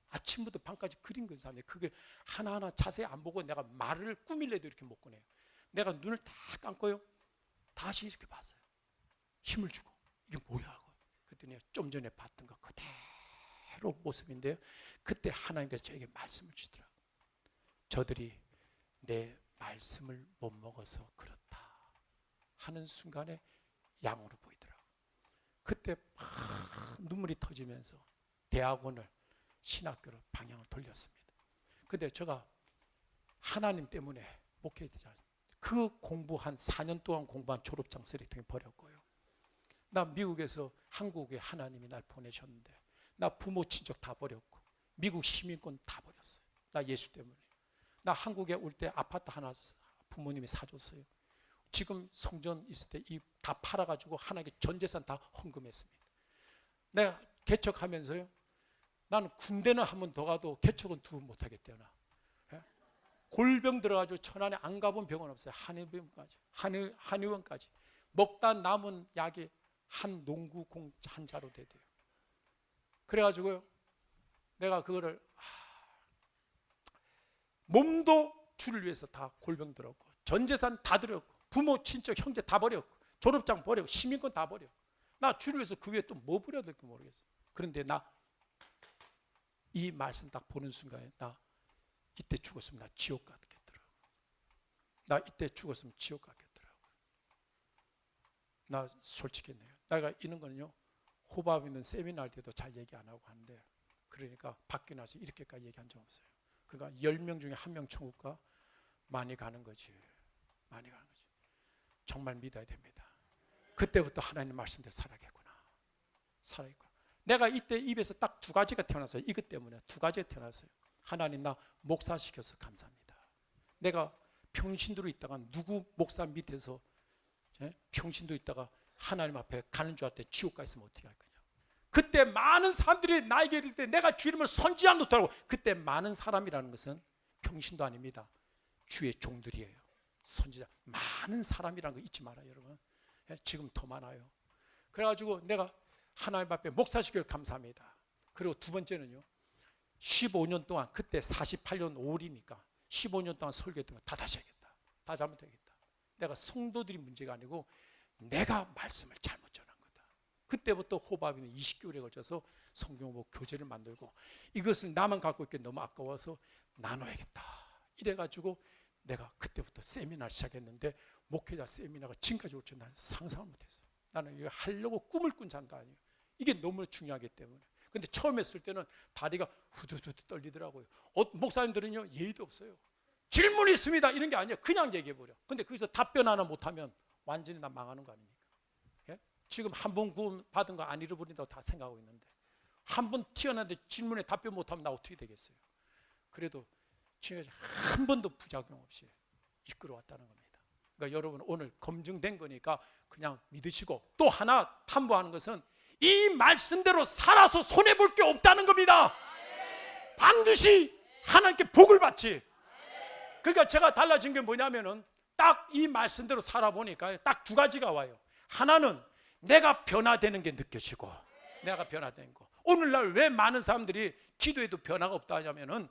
아침부터 밤까지 그린 그 사람이 그게 하나하나 자세히 안 보고 내가 말을 꾸밀래도 이렇게 못 꺼내요. 내가 눈을 다 감고요 다시 이렇게 봤어요. 힘을 주고 이게 뭐야 하고 그랬더니 좀 전에 봤던 거 그대로 모습인데요. 그때 하나님께서 저에게 말씀을 주더라고요. 저들이 내 말씀을 못 먹어서 그렇다 하는 순간에 양으로 보이더라고요. 그때 막 눈물이 터지면서 대학원을 신학교로 방향을 돌렸습니다. 근데 제가 하나님 때문에 목회자 그 공부 한 4년 동안 공부한 졸업장 쓰레기통에 버렸고요. 나 미국에서 한국에 하나님이 날 보내셨는데 나 부모 친척 다 버렸고 미국 시민권 다 버렸어요. 나 예수 때문에. 나 한국에 올 때 아파트 하나 부모님이 사줬어요. 지금 성전 있을 때 이 다 팔아가지고 하나님께 전 재산 다 헌금했습니다. 내가 개척하면서요. 나는 군대는 한 번 더 가도 개척은 2번 못 하겠대나. 골병 들어가지고 천안에 안 가본 병원 없어요. 한의원까지 먹다 남은 약이 한 농구 공 한 자루 되대요. 그래가지고요. 내가 그거를 몸도 주를 위해서 다 골병 들었고 전 재산 다 들였고 부모 친척 형제 다 버렸고 졸업장 버렸고 시민권 다 버렸고 나 주를 위해서 그 위에 또 뭐 버려야 될지 모르겠어. 그런데 나 이 말씀 딱 보는 순간에 나 이때 죽었으면 나 지옥 갔겠더라고. 나 이때 죽었으면 지옥 갔겠더라고. 나 솔직했네요. 내가 이런 거는요 호밥 있는 세미나 할 때도 잘 얘기 안 하고 하는데 그러니까 밖에 나서 이렇게까지 얘기한 적 없어요. 그러니까 10명 중에 1명 천국 가 많이 가는 거지. 많이 가는 거지. 정말 믿어야 됩니다. 그때부터 하나님 말씀대로 살아겠구나. 살아있구나. 내가 이때 입에서 딱 2가지가 태어났어요. 이것 때문에 2가지가 태어났어요. 하나님 나 목사시켜서 감사합니다. 내가 평신도로 있다가 누구 목사 밑에서 평신도 있다가 하나님 앞에 가는 줄 알 때 지옥 가 있으면 어떻게 할 거냐. 그때 많은 사람들이 나에게 이를 때 내가 주 이름을 선지한 놓더라고. 그때 많은 사람이라는 것은 평신도 아닙니다. 주의 종들이에요. 선지자. 많은 사람이라는 거 잊지 말아요, 여러분. 지금 더 많아요. 그래가지고 내가 하나님 앞에 목사시켜 감사합니다. 그리고 2번째는요. 15년 동안 그때 48년 5월이니까 15년 동안 설교했던 거 다 다시 해야겠다. 다 잘못해야겠다. 내가 성도들이 문제가 아니고 내가 말씀을 잘못 전한 거다. 그때부터 호밥이는 20개월에 걸쳐서 성경보 교재를 만들고 이것을 나만 갖고 있기 너무 아까워서 나눠야겠다. 이래가지고 내가 그때부터 세미나를 시작했는데 목회자 세미나가 지금까지 올 줄 나는 상상을 못했어요. 나는 이거 하려고 꿈을 꾼 사람도 아니에요. 이게 너무 중요하기 때문에. 근데 처음 했을 때는 다리가 후두두두 떨리더라고요. 목사님들은요 예의도 없어요. 질문이 있습니다 이런 게 아니에요. 그냥 얘기해버려. 근데 거기서 답변 하나 못하면 완전히 나 망하는 거 아닙니까? 예? 지금 한 번 구원 받은 거 안 잃어버린다고 다 생각하고 있는데 한 번 튀어나왔는데 질문에 답변 못하면 나 어떻게 되겠어요? 그래도 지금까지 한 번도 부작용 없이 이끌어왔다는 겁니다. 그러니까 여러분 오늘 검증된 거니까 그냥 믿으시고 또 하나 탐구하는 것은 이 말씀대로 살아서 손해볼 게 없다는 겁니다. 반드시 하나님께 복을 받지. 그러니까 제가 달라진 게 뭐냐면은 딱 이 말씀대로 살아보니까 딱 2가지가 와요. 하나는 내가 변화되는 게 느껴지고 내가 변화된 거. 오늘날 왜 많은 사람들이 기도해도 변화가 없다 하냐면은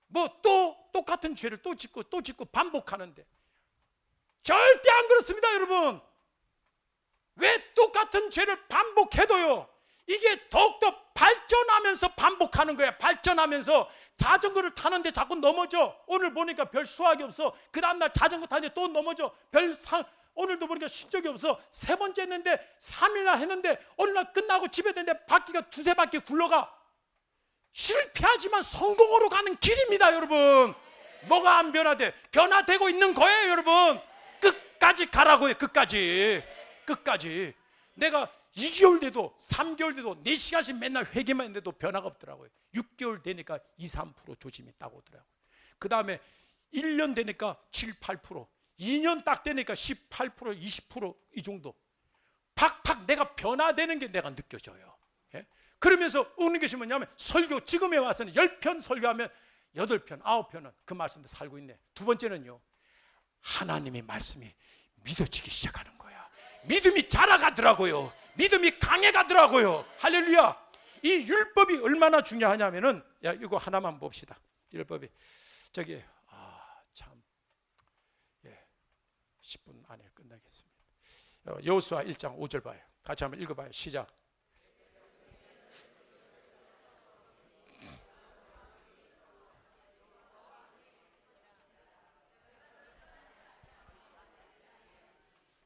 뭐 또 똑같은 죄를 또 짓고 반복하는데 절대 안 그렇습니다, 여러분. 왜 똑같은 죄를 반복해도요 이게 더욱더 발전하면서 반복하는 거야. 발전하면서 자전거를 타는데 자꾸 넘어져. 오늘 보니까 별 수확이 없어. 그 다음날 자전거 타는데 또 넘어져. 오늘도 보니까 쉰 적이 없어. 3번째 했는데 3일이나 했는데 어느 날 끝나고 집에 됐는데 바퀴가 2-3바퀴 굴러가. 실패하지만 성공으로 가는 길입니다, 여러분. 뭐가 안 변화돼? 변화되고 있는 거예요, 여러분. 끝까지 가라고요. 끝까지. 내가 2개월 돼도 3개월 돼도 4시간씩 맨날 회개만 했는데도 변화가 없더라고요. 6개월 되니까 2-3% 조짐이 있다고 하더라고요. 그 다음에 1년 되니까 7-8%, 2년 딱 되니까 18%, 20% 이 정도. 팍팍 내가 변화되는 게 내가 느껴져요. 예? 그러면서 오는 것이 뭐냐면 설교, 지금에 와서는 10편 설교하면 8편, 9편은 그 말씀도 살고 있네. 두 번째는요, 하나님의 말씀이 믿어지기 시작하는 거야. 믿음이 자라가더라고요. 믿음이 강해가더라고요. 할렐루야. 이 율법이 얼마나 중요하냐면은, 야, 이거 하나만 봅시다. 율법이 저기 참, 예, 10분 안에 끝나겠습니다. 여호수아 1장 5절 봐요. 같이 한번 읽어봐요. 시작.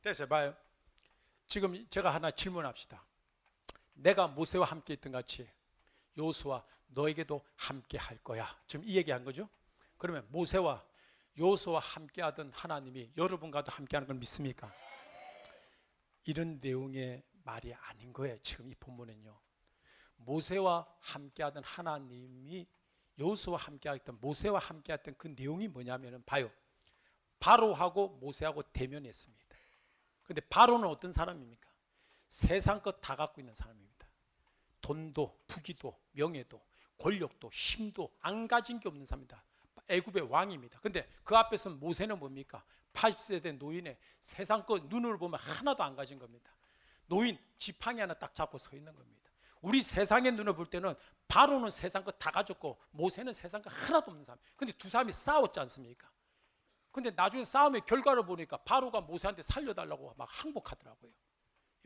됐어요. 봐요. 지금 제가 하나 질문합시다. 내가 모세와 함께 있던 같이 여호수아 너에게도 함께 할 거야. 지금 이 얘기한 거죠. 그러면 모세와 여호수아와 함께 하던 하나님이 여러분과도 함께 하는 걸 믿습니까? 이런 내용의 말이 아닌 거예요. 지금 이 본문은요. 모세와 함께 하던 하나님이 여호수아와 함께 했던, 모세와 함께 했던 그 내용이 뭐냐면은 봐요. 바로하고 모세하고 대면했습니다. 근데 바로는 어떤 사람입니까? 세상 것 다 갖고 있는 사람입니다. 돈도, 부귀도, 명예도, 권력도, 힘도 안 가진 게 없는 사람입니다. 애굽의 왕입니다. 근데 그 앞에서는 모세는 뭡니까? 80세 된 노인의 세상 것 눈으로 보면 하나도 안 가진 겁니다. 노인 지팡이 하나 딱 잡고 서 있는 겁니다. 우리 세상의 눈을 볼 때는 바로는 세상 것 다 가졌고 모세는 세상 것 하나도 없는 사람. 근데 두 사람이 싸웠지 않습니까? 근데 나중에 싸움의 결과를 보니까 바로가 모세한테 살려달라고 막 항복하더라고요.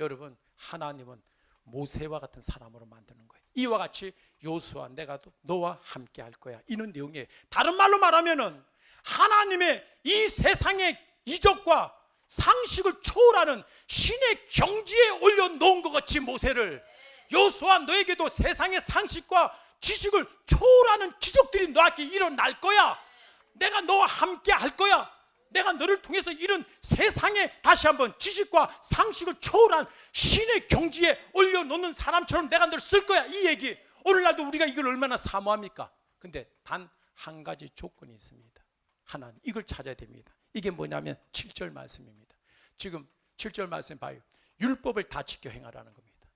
여러분, 하나님은 모세와 같은 사람으로 만드는 거예요. 이와 같이 여호수아 내가 너와 함께 할 거야. 이런 내용이에요. 다른 말로 말하면은 하나님의 이 세상의 이적과 상식을 초월하는 신의 경지에 올려놓은 것 같이 모세를, 여호수아 너에게도 세상의 상식과 지식을 초월하는 기적들이 너에게 일어날 거야. 내가 너와 함께 할 거야. 내가 너를 통해서 이런 세상에 다시 한번 지식과 상식을 초월한 신의 경지에 올려놓는 사람처럼 내가 너를 쓸 거야. 이 얘기. 오늘날도 우리가 이걸 얼마나 사모합니까? 근데 단 한 가지 조건이 있습니다. 하나는 이걸 찾아야 됩니다. 이게 뭐냐면 7절 말씀입니다. 지금 7절 말씀 봐요. 율법을 다 지켜 행하라는 겁니다.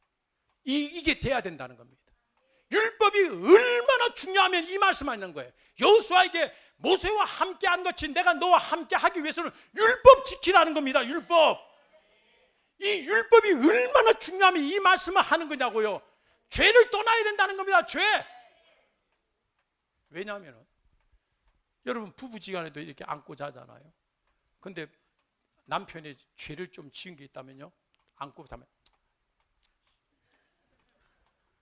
이게 돼야 된다는 겁니다. 율법이 얼마나 중요하면 이 말씀하는 거예요. 여호수아에게 모세와 함께 한 것이 내가 너와 함께 하기 위해서는 율법 지키라는 겁니다. 율법. 이 율법이 얼마나 중요하면 이 말씀을 하는 거냐고요. 죄를 떠나야 된다는 겁니다. 죄. 왜냐하면 여러분 부부지간에도 이렇게 안고 자잖아요. 근데 남편이 죄를 좀 지은 게 있다면요, 안고 자면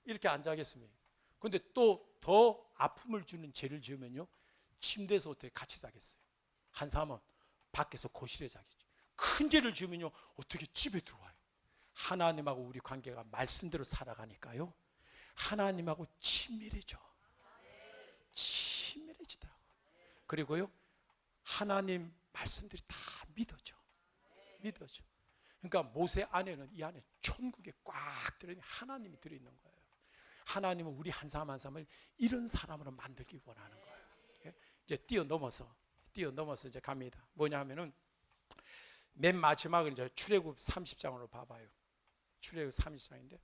이렇게 안 자겠습니까? 근데 또 더 아픔을 주는 죄를 지으면요, 침대에서 어떻게 같이 자겠어요? 한 사람은 밖에서 거실에 자겠죠. 큰 죄를 지으면요, 어떻게 집에 들어와요? 하나님하고 우리 관계가 말씀대로 살아가니까요, 하나님하고 친밀해져. 친밀해지더라고요. 그리고요, 하나님 말씀들이 다 믿어져. 그러니까 모세 안에는, 이 안에 천국에 꽉 들어있는 하나님이 들어있는 거예요. 하나님은 우리 한 사람 한 사람을 이런 사람으로 만들기 원하는 거예요. 이제 뛰어넘어서 이제 갑니다. 뭐냐면은 맨 마지막은 이제 출애굽 30장으로 봐봐요. 출애굽 30장인데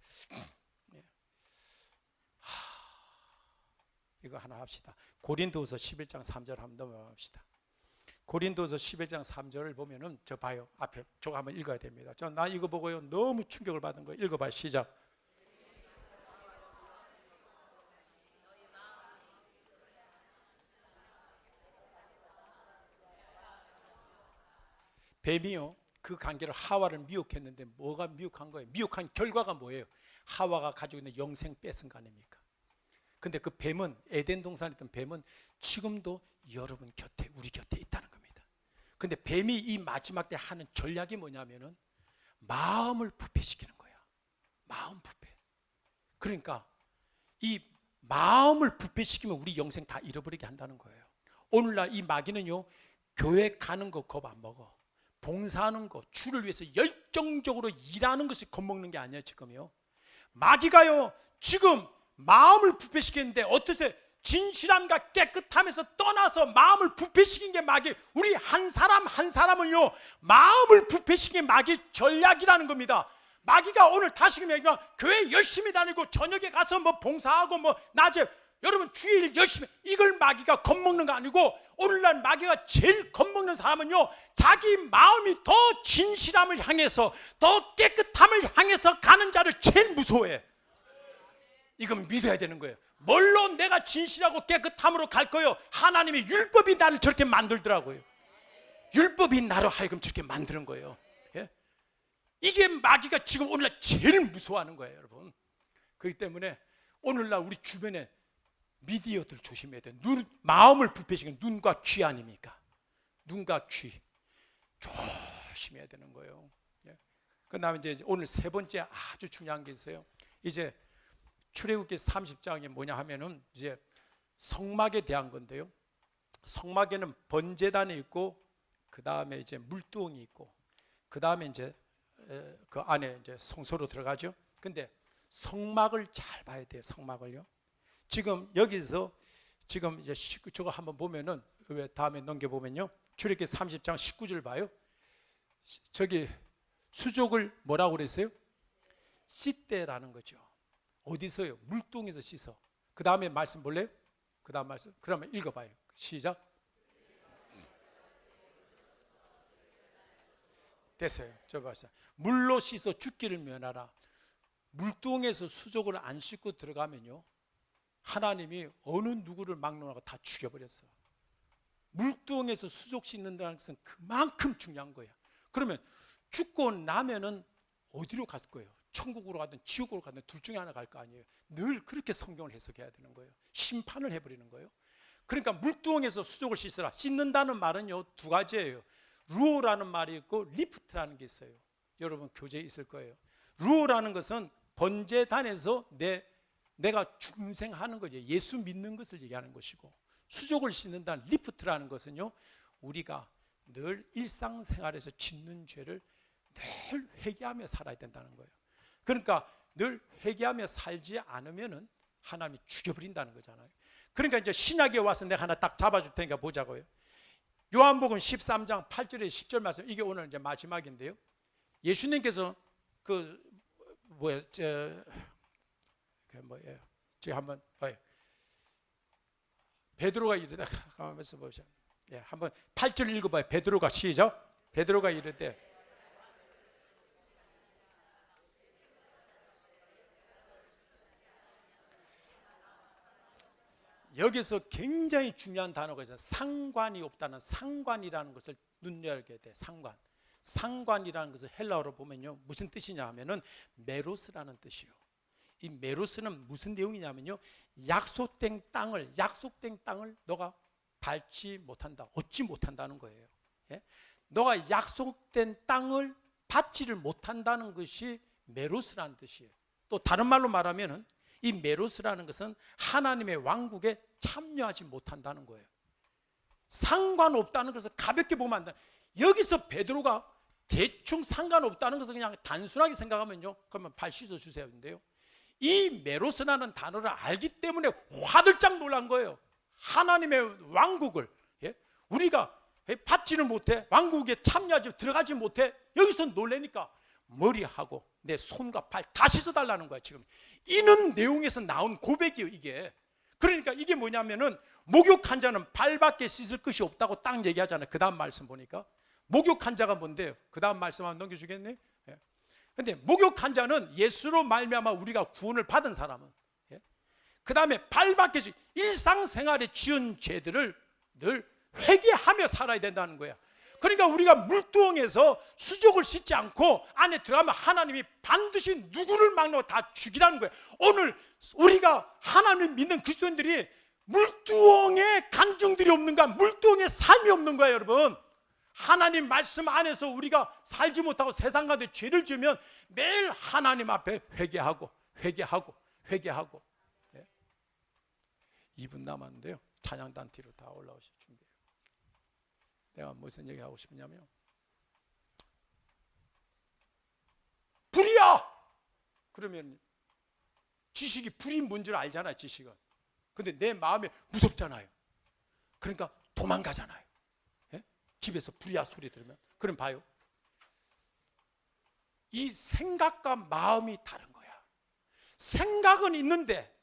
이거 하나 합시다. 고린도서 11장 3절 한번 넘어갑시다. 고린도서 11장 3절을 보면은 저 봐요. 앞에 저거 한번 읽어야 됩니다. 나 이거 보고요, 너무 충격을 받은 거예요. 읽어봐요. 시작. 뱀이요, 그 관계를 하와를 미혹했는데 뭐가 미혹한 거예요? 미혹한 결과가 뭐예요? 하와가 가지고 있는 영생 뺏은 거 아닙니까? 근데 그 뱀은, 에덴 동산에 있던 뱀은 지금도 여러분 곁에, 우리 곁에 있다는 겁니다. 근데 뱀이 이 마지막 때 하는 전략이 뭐냐면은 마음을 부패시키는 거야. 마음 부패. 그러니까 이 마음을 부패시키면 우리 영생 다 잃어버리게 한다는 거예요. 오늘날 이 마귀는요, 교회 가는 거 겁 안 먹어. 봉사하는 거, 주를 위해서 열정적으로 일하는 것이 겁먹는 게 아니에요. 지금요, 마귀가요 지금 마음을 부패시키는데 어떠세요? 진실함과 깨끗함에서 떠나서 마음을 부패시킨 게 마귀. 우리 한 사람 한 사람을요 마음을 부패시킨 마귀 전략이라는 겁니다. 마귀가 오늘 다시금 얘기하면 교회 열심히 다니고 저녁에 가서 뭐 봉사하고 뭐 낮에 여러분 주일 열심히, 이걸 마귀가 겁먹는 거 아니고, 오늘날 마귀가 제일 겁먹는 사람은요 자기 마음이 더 진실함을 향해서 더 깨끗함을 향해서 가는 자를 제일 무서워해. 이건 믿어야 되는 거예요. 뭘로 내가 진실하고 깨끗함으로 갈 거예요? 하나님의 율법이 나를 저렇게 만들더라고요. 율법이 나로 하여금 저렇게 만드는 거예요. 예? 이게 마귀가 지금 오늘날 제일 무서워하는 거예요, 여러분. 그렇기 때문에 오늘날 우리 주변에 미디어들 조심해야 돼요. 마음을 부패시키는 눈과 귀 아닙니까? 눈과 귀 조심해야 되는 거예요. 예? 그 다음에 이제 오늘 세 번째 아주 중요한 게 있어요. 이제 출애굽기 30장이 뭐냐 하면은 이제 성막에 대한 건데요. 성막에는 번제단이 있고, 그 다음에 이제 물두엉이 있고, 그 다음에 이제 그 안에 이제 성소로 들어가죠. 근데 성막을 잘 봐야 돼요. 성막을요. 지금 여기서 지금 이제 저거 한번 보면은, 왜 다음에 넘겨 보면요, 출애굽기 30장 19절 봐요. 저기 수족을 뭐라고 그랬어요? 씻대라는 거죠. 어디서요? 물동에서 씻어. 그 다음에 말씀 볼래요? 그 다음 말씀. 그러면 읽어봐요. 시작. 됐어요. 저 봐서 물로 씻어 죽기를 면하라. 물동에서 수족을 안 씻고 들어가면요, 하나님이 어느 누구를 막론하고 다 죽여버렸어. 물동에서 수족 씻는다는 것은 그만큼 중요한 거야. 그러면 죽고 나면은 어디로 갈 거예요? 천국으로 가든 지옥으로 가든 둘 중에 하나 갈 거 아니에요. 늘 그렇게 성경을 해석해야 되는 거예요. 심판을 해버리는 거예요. 그러니까 물두멍에서 수족을 씻으라. 씻는다는 말은요 두 가지예요. 루어라는 말이 있고 리프트라는 게 있어요. 여러분 교재에 있을 거예요. 루어라는 것은 번제단에서 내가 중생하는 거죠. 예수 믿는 것을 얘기하는 것이고, 수족을 씻는다는 리프트라는 것은요, 우리가 늘 일상생활에서 짓는 죄를 늘 회개하며 살아야 된다는 거예요. 그러니까 늘 회개하며 살지 않으면은 하나님이 죽여버린다는 거잖아요. 그러니까 이제 신약에 와서 내가 하나 딱 잡아줄 테니까 보자고요. 요한복음 13장 8절에 10절 말씀, 이게 오늘 이제 마지막인데요. 예수님께서 지금 한번 베드로가 이르되, 가만있어 보세요. 예, 한번 8절 읽어봐요. 베드로가 시작. 베드로가 이르되, 여기서 굉장히 중요한 단어가 있어요. 상관이 없다는, 상관이라는 것을 눈여겨야 돼. 상관이라는 것을 헬라어로 보면요 무슨 뜻이냐 하면은 메로스라는 뜻이요. 이 메로스는 무슨 내용이냐면요, 약속된 땅을 너가 밟지 못한다, 얻지 못한다는 거예요. 예? 너가 약속된 땅을 받지를 못한다는 것이 메로스라는 뜻이에요. 또 다른 말로 말하면은 이 메로스라는 것은 하나님의 왕국에 참여하지 못한다는 거예요. 상관없다는 것을 가볍게 보면 안 돼. 여기서 베드로가 대충 상관없다는 것을 그냥 단순하게 생각하면요, 그러면 발 씻어 주세요. 인데요, 이 메로스라는 단어를 알기 때문에 화들짝 놀란 거예요. 하나님의 왕국을 우리가 받지를 못해, 왕국에 참여하지 들어가지 못해. 여기서 놀래니까 머리하고 내 손과 발 다 씻어달라는 거야. 지금 이는 내용에서 나온 고백이에요, 이게. 그러니까 이게 뭐냐면은, 목욕한 자는 발밖에 씻을 것이 없다고 딱 얘기하잖아요. 그 다음 말씀 보니까 목욕한 자가 뭔데요? 그 다음 말씀 한번 넘겨주겠네. 근데 목욕한 자는 예수로 말미암아 우리가 구원을 받은 사람은, 그 다음에 발밖에 일상생활에 지은 죄들을 늘 회개하며 살아야 된다는 거야. 그러니까 우리가 물두멍에서 수족을 씻지 않고 안에 들어가면 하나님이 반드시 누구를 막는 다 죽이라는 거예요. 오늘 우리가 하나님을 믿는 그리스도인들이 물두멍에 간증들이 없는 거야. 물두멍에 삶이 없는 거야, 여러분. 하나님 말씀 안에서 우리가 살지 못하고 세상 가운데 죄를 지으면 매일 하나님 앞에 회개하고 회개하고 회개하고. 2분 남았는데요, 찬양단 뒤로 다 올라오실 준비해요. 내가 무슨 얘기하고 싶냐면, 불이야! 그러면 지식이 불이 뭔 줄 알잖아요, 지식은. 근데 내 마음에 무섭잖아요. 그러니까 도망가잖아요. 예? 집에서 불이야 소리 들으면. 그럼 봐요, 이 생각과 마음이 다른 거야. 생각은 있는데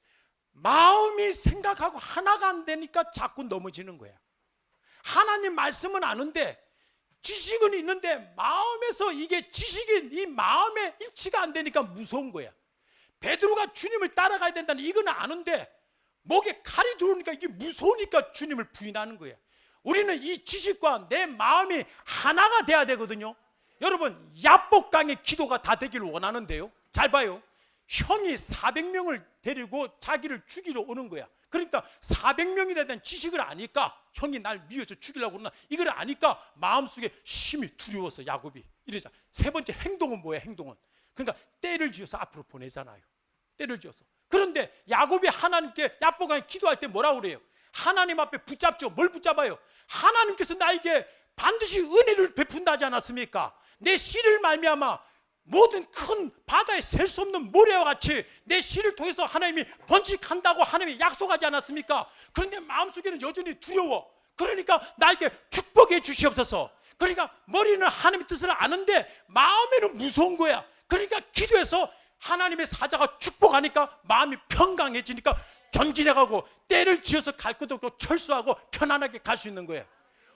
마음이 생각하고 하나가 안 되니까 자꾸 넘어지는 거야. 하나님 말씀은 아는데, 지식은 있는데 마음에서 이게 지식이 이 마음에 일치가 안 되니까 무서운 거야. 베드로가 주님을 따라가야 된다는 이건 아는데 목에 칼이 들어오니까 이게 무서우니까 주님을 부인하는 거야. 우리는 이 지식과 내 마음이 하나가 돼야 되거든요. 여러분, 야복강의 기도가 다 되기를 원하는데요, 잘 봐요. 형이 400명을 데리고 자기를 죽이러 오는 거야. 그러니까 400명이라는 대한 지식을 아니까, 형이 날 미워서 죽이려고 그러나 이걸 아니까 마음속에 심히 두려워서 야곱이 이러자. 세 번째 행동은 뭐야? 행동은 그러니까 떼를 지어서 앞으로 보내잖아요. 떼를 지어서. 그런데 야곱이 하나님께 야복강에 기도할 때 뭐라고 그래요? 하나님 앞에 붙잡죠. 뭘 붙잡아요? 하나님께서 나에게 반드시 은혜를 베푼다지 않았습니까? 내 씨를 말미암아 모든 큰 바다에 셀 수 없는 모래와 같이 내 씨를 통해서 하나님이 번식한다고 하나님이 약속하지 않았습니까? 그런데 마음속에는 여전히 두려워. 그러니까 나에게 축복해 주시옵소서. 그러니까 머리는 하나님의 뜻을 아는데 마음에는 무서운 거야. 그러니까 기도해서 하나님의 사자가 축복하니까 마음이 평강해지니까 전진해가고 때를 지어서 갈 것도 없고 철수하고 편안하게 갈 수 있는 거예요.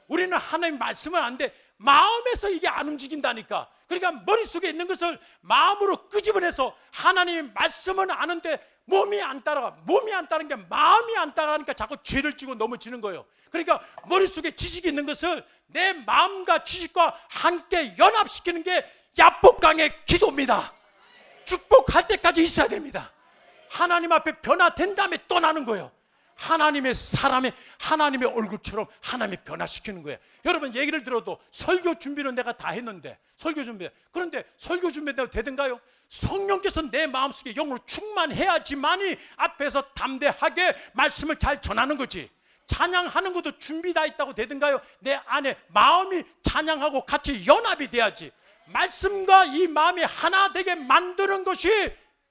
우리는 하나님 말씀은 아는데 마음에서 이게 안 움직인다니까. 그러니까 머릿속에 있는 것을 마음으로 끄집어내서 하나님의 말씀은 아는데 몸이 안 따라가. 몸이 안 따르는 게 마음이 안 따라가니까 자꾸 죄를 지고 넘어지는 거예요. 그러니까 머릿속에 지식이 있는 것을 내 마음과 지식과 함께 연합시키는 게 야복강의 기도입니다. 축복할 때까지 있어야 됩니다. 하나님 앞에 변화된 다음에 떠나는 거예요. 하나님의 사람의 하나님의 얼굴처럼 하나님이 변화시키는 거예요. 여러분, 얘기를 들어도 설교 준비는 내가 다 했는데, 설교 준비, 그런데 설교 준비가 되든가요? 성령께서 내 마음속에 영으로 충만해야지만이 앞에서 담대하게 말씀을 잘 전하는 거지. 찬양하는 것도 준비 다 있다고 되든가요? 내 안에 마음이 찬양하고 같이 연합이 돼야지. 말씀과 이 마음이 하나 되게 만드는 것이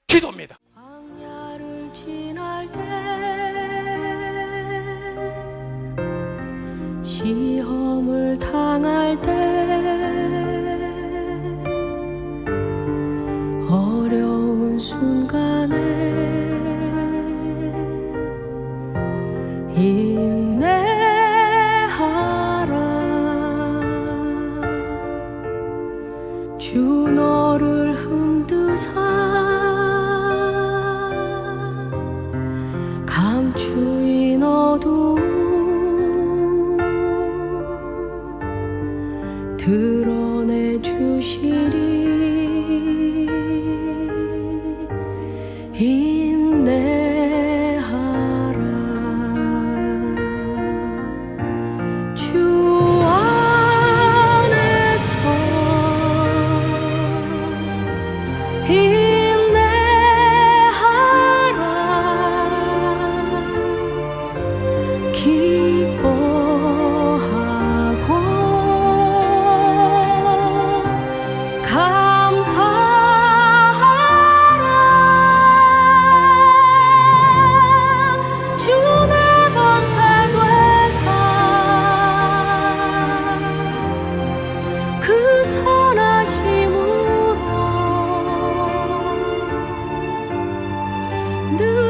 기도입니다. 광야를 지날 때 시험을 당할 때 어려운 순간에 인내하라. 주 너를 흔드사 감추인 어두움 드러내 주시리. 인내하라. 주 안에서 인내하라. 기뻐하고 감사하라. 주 내 방패 되사 그 선하심으로 늘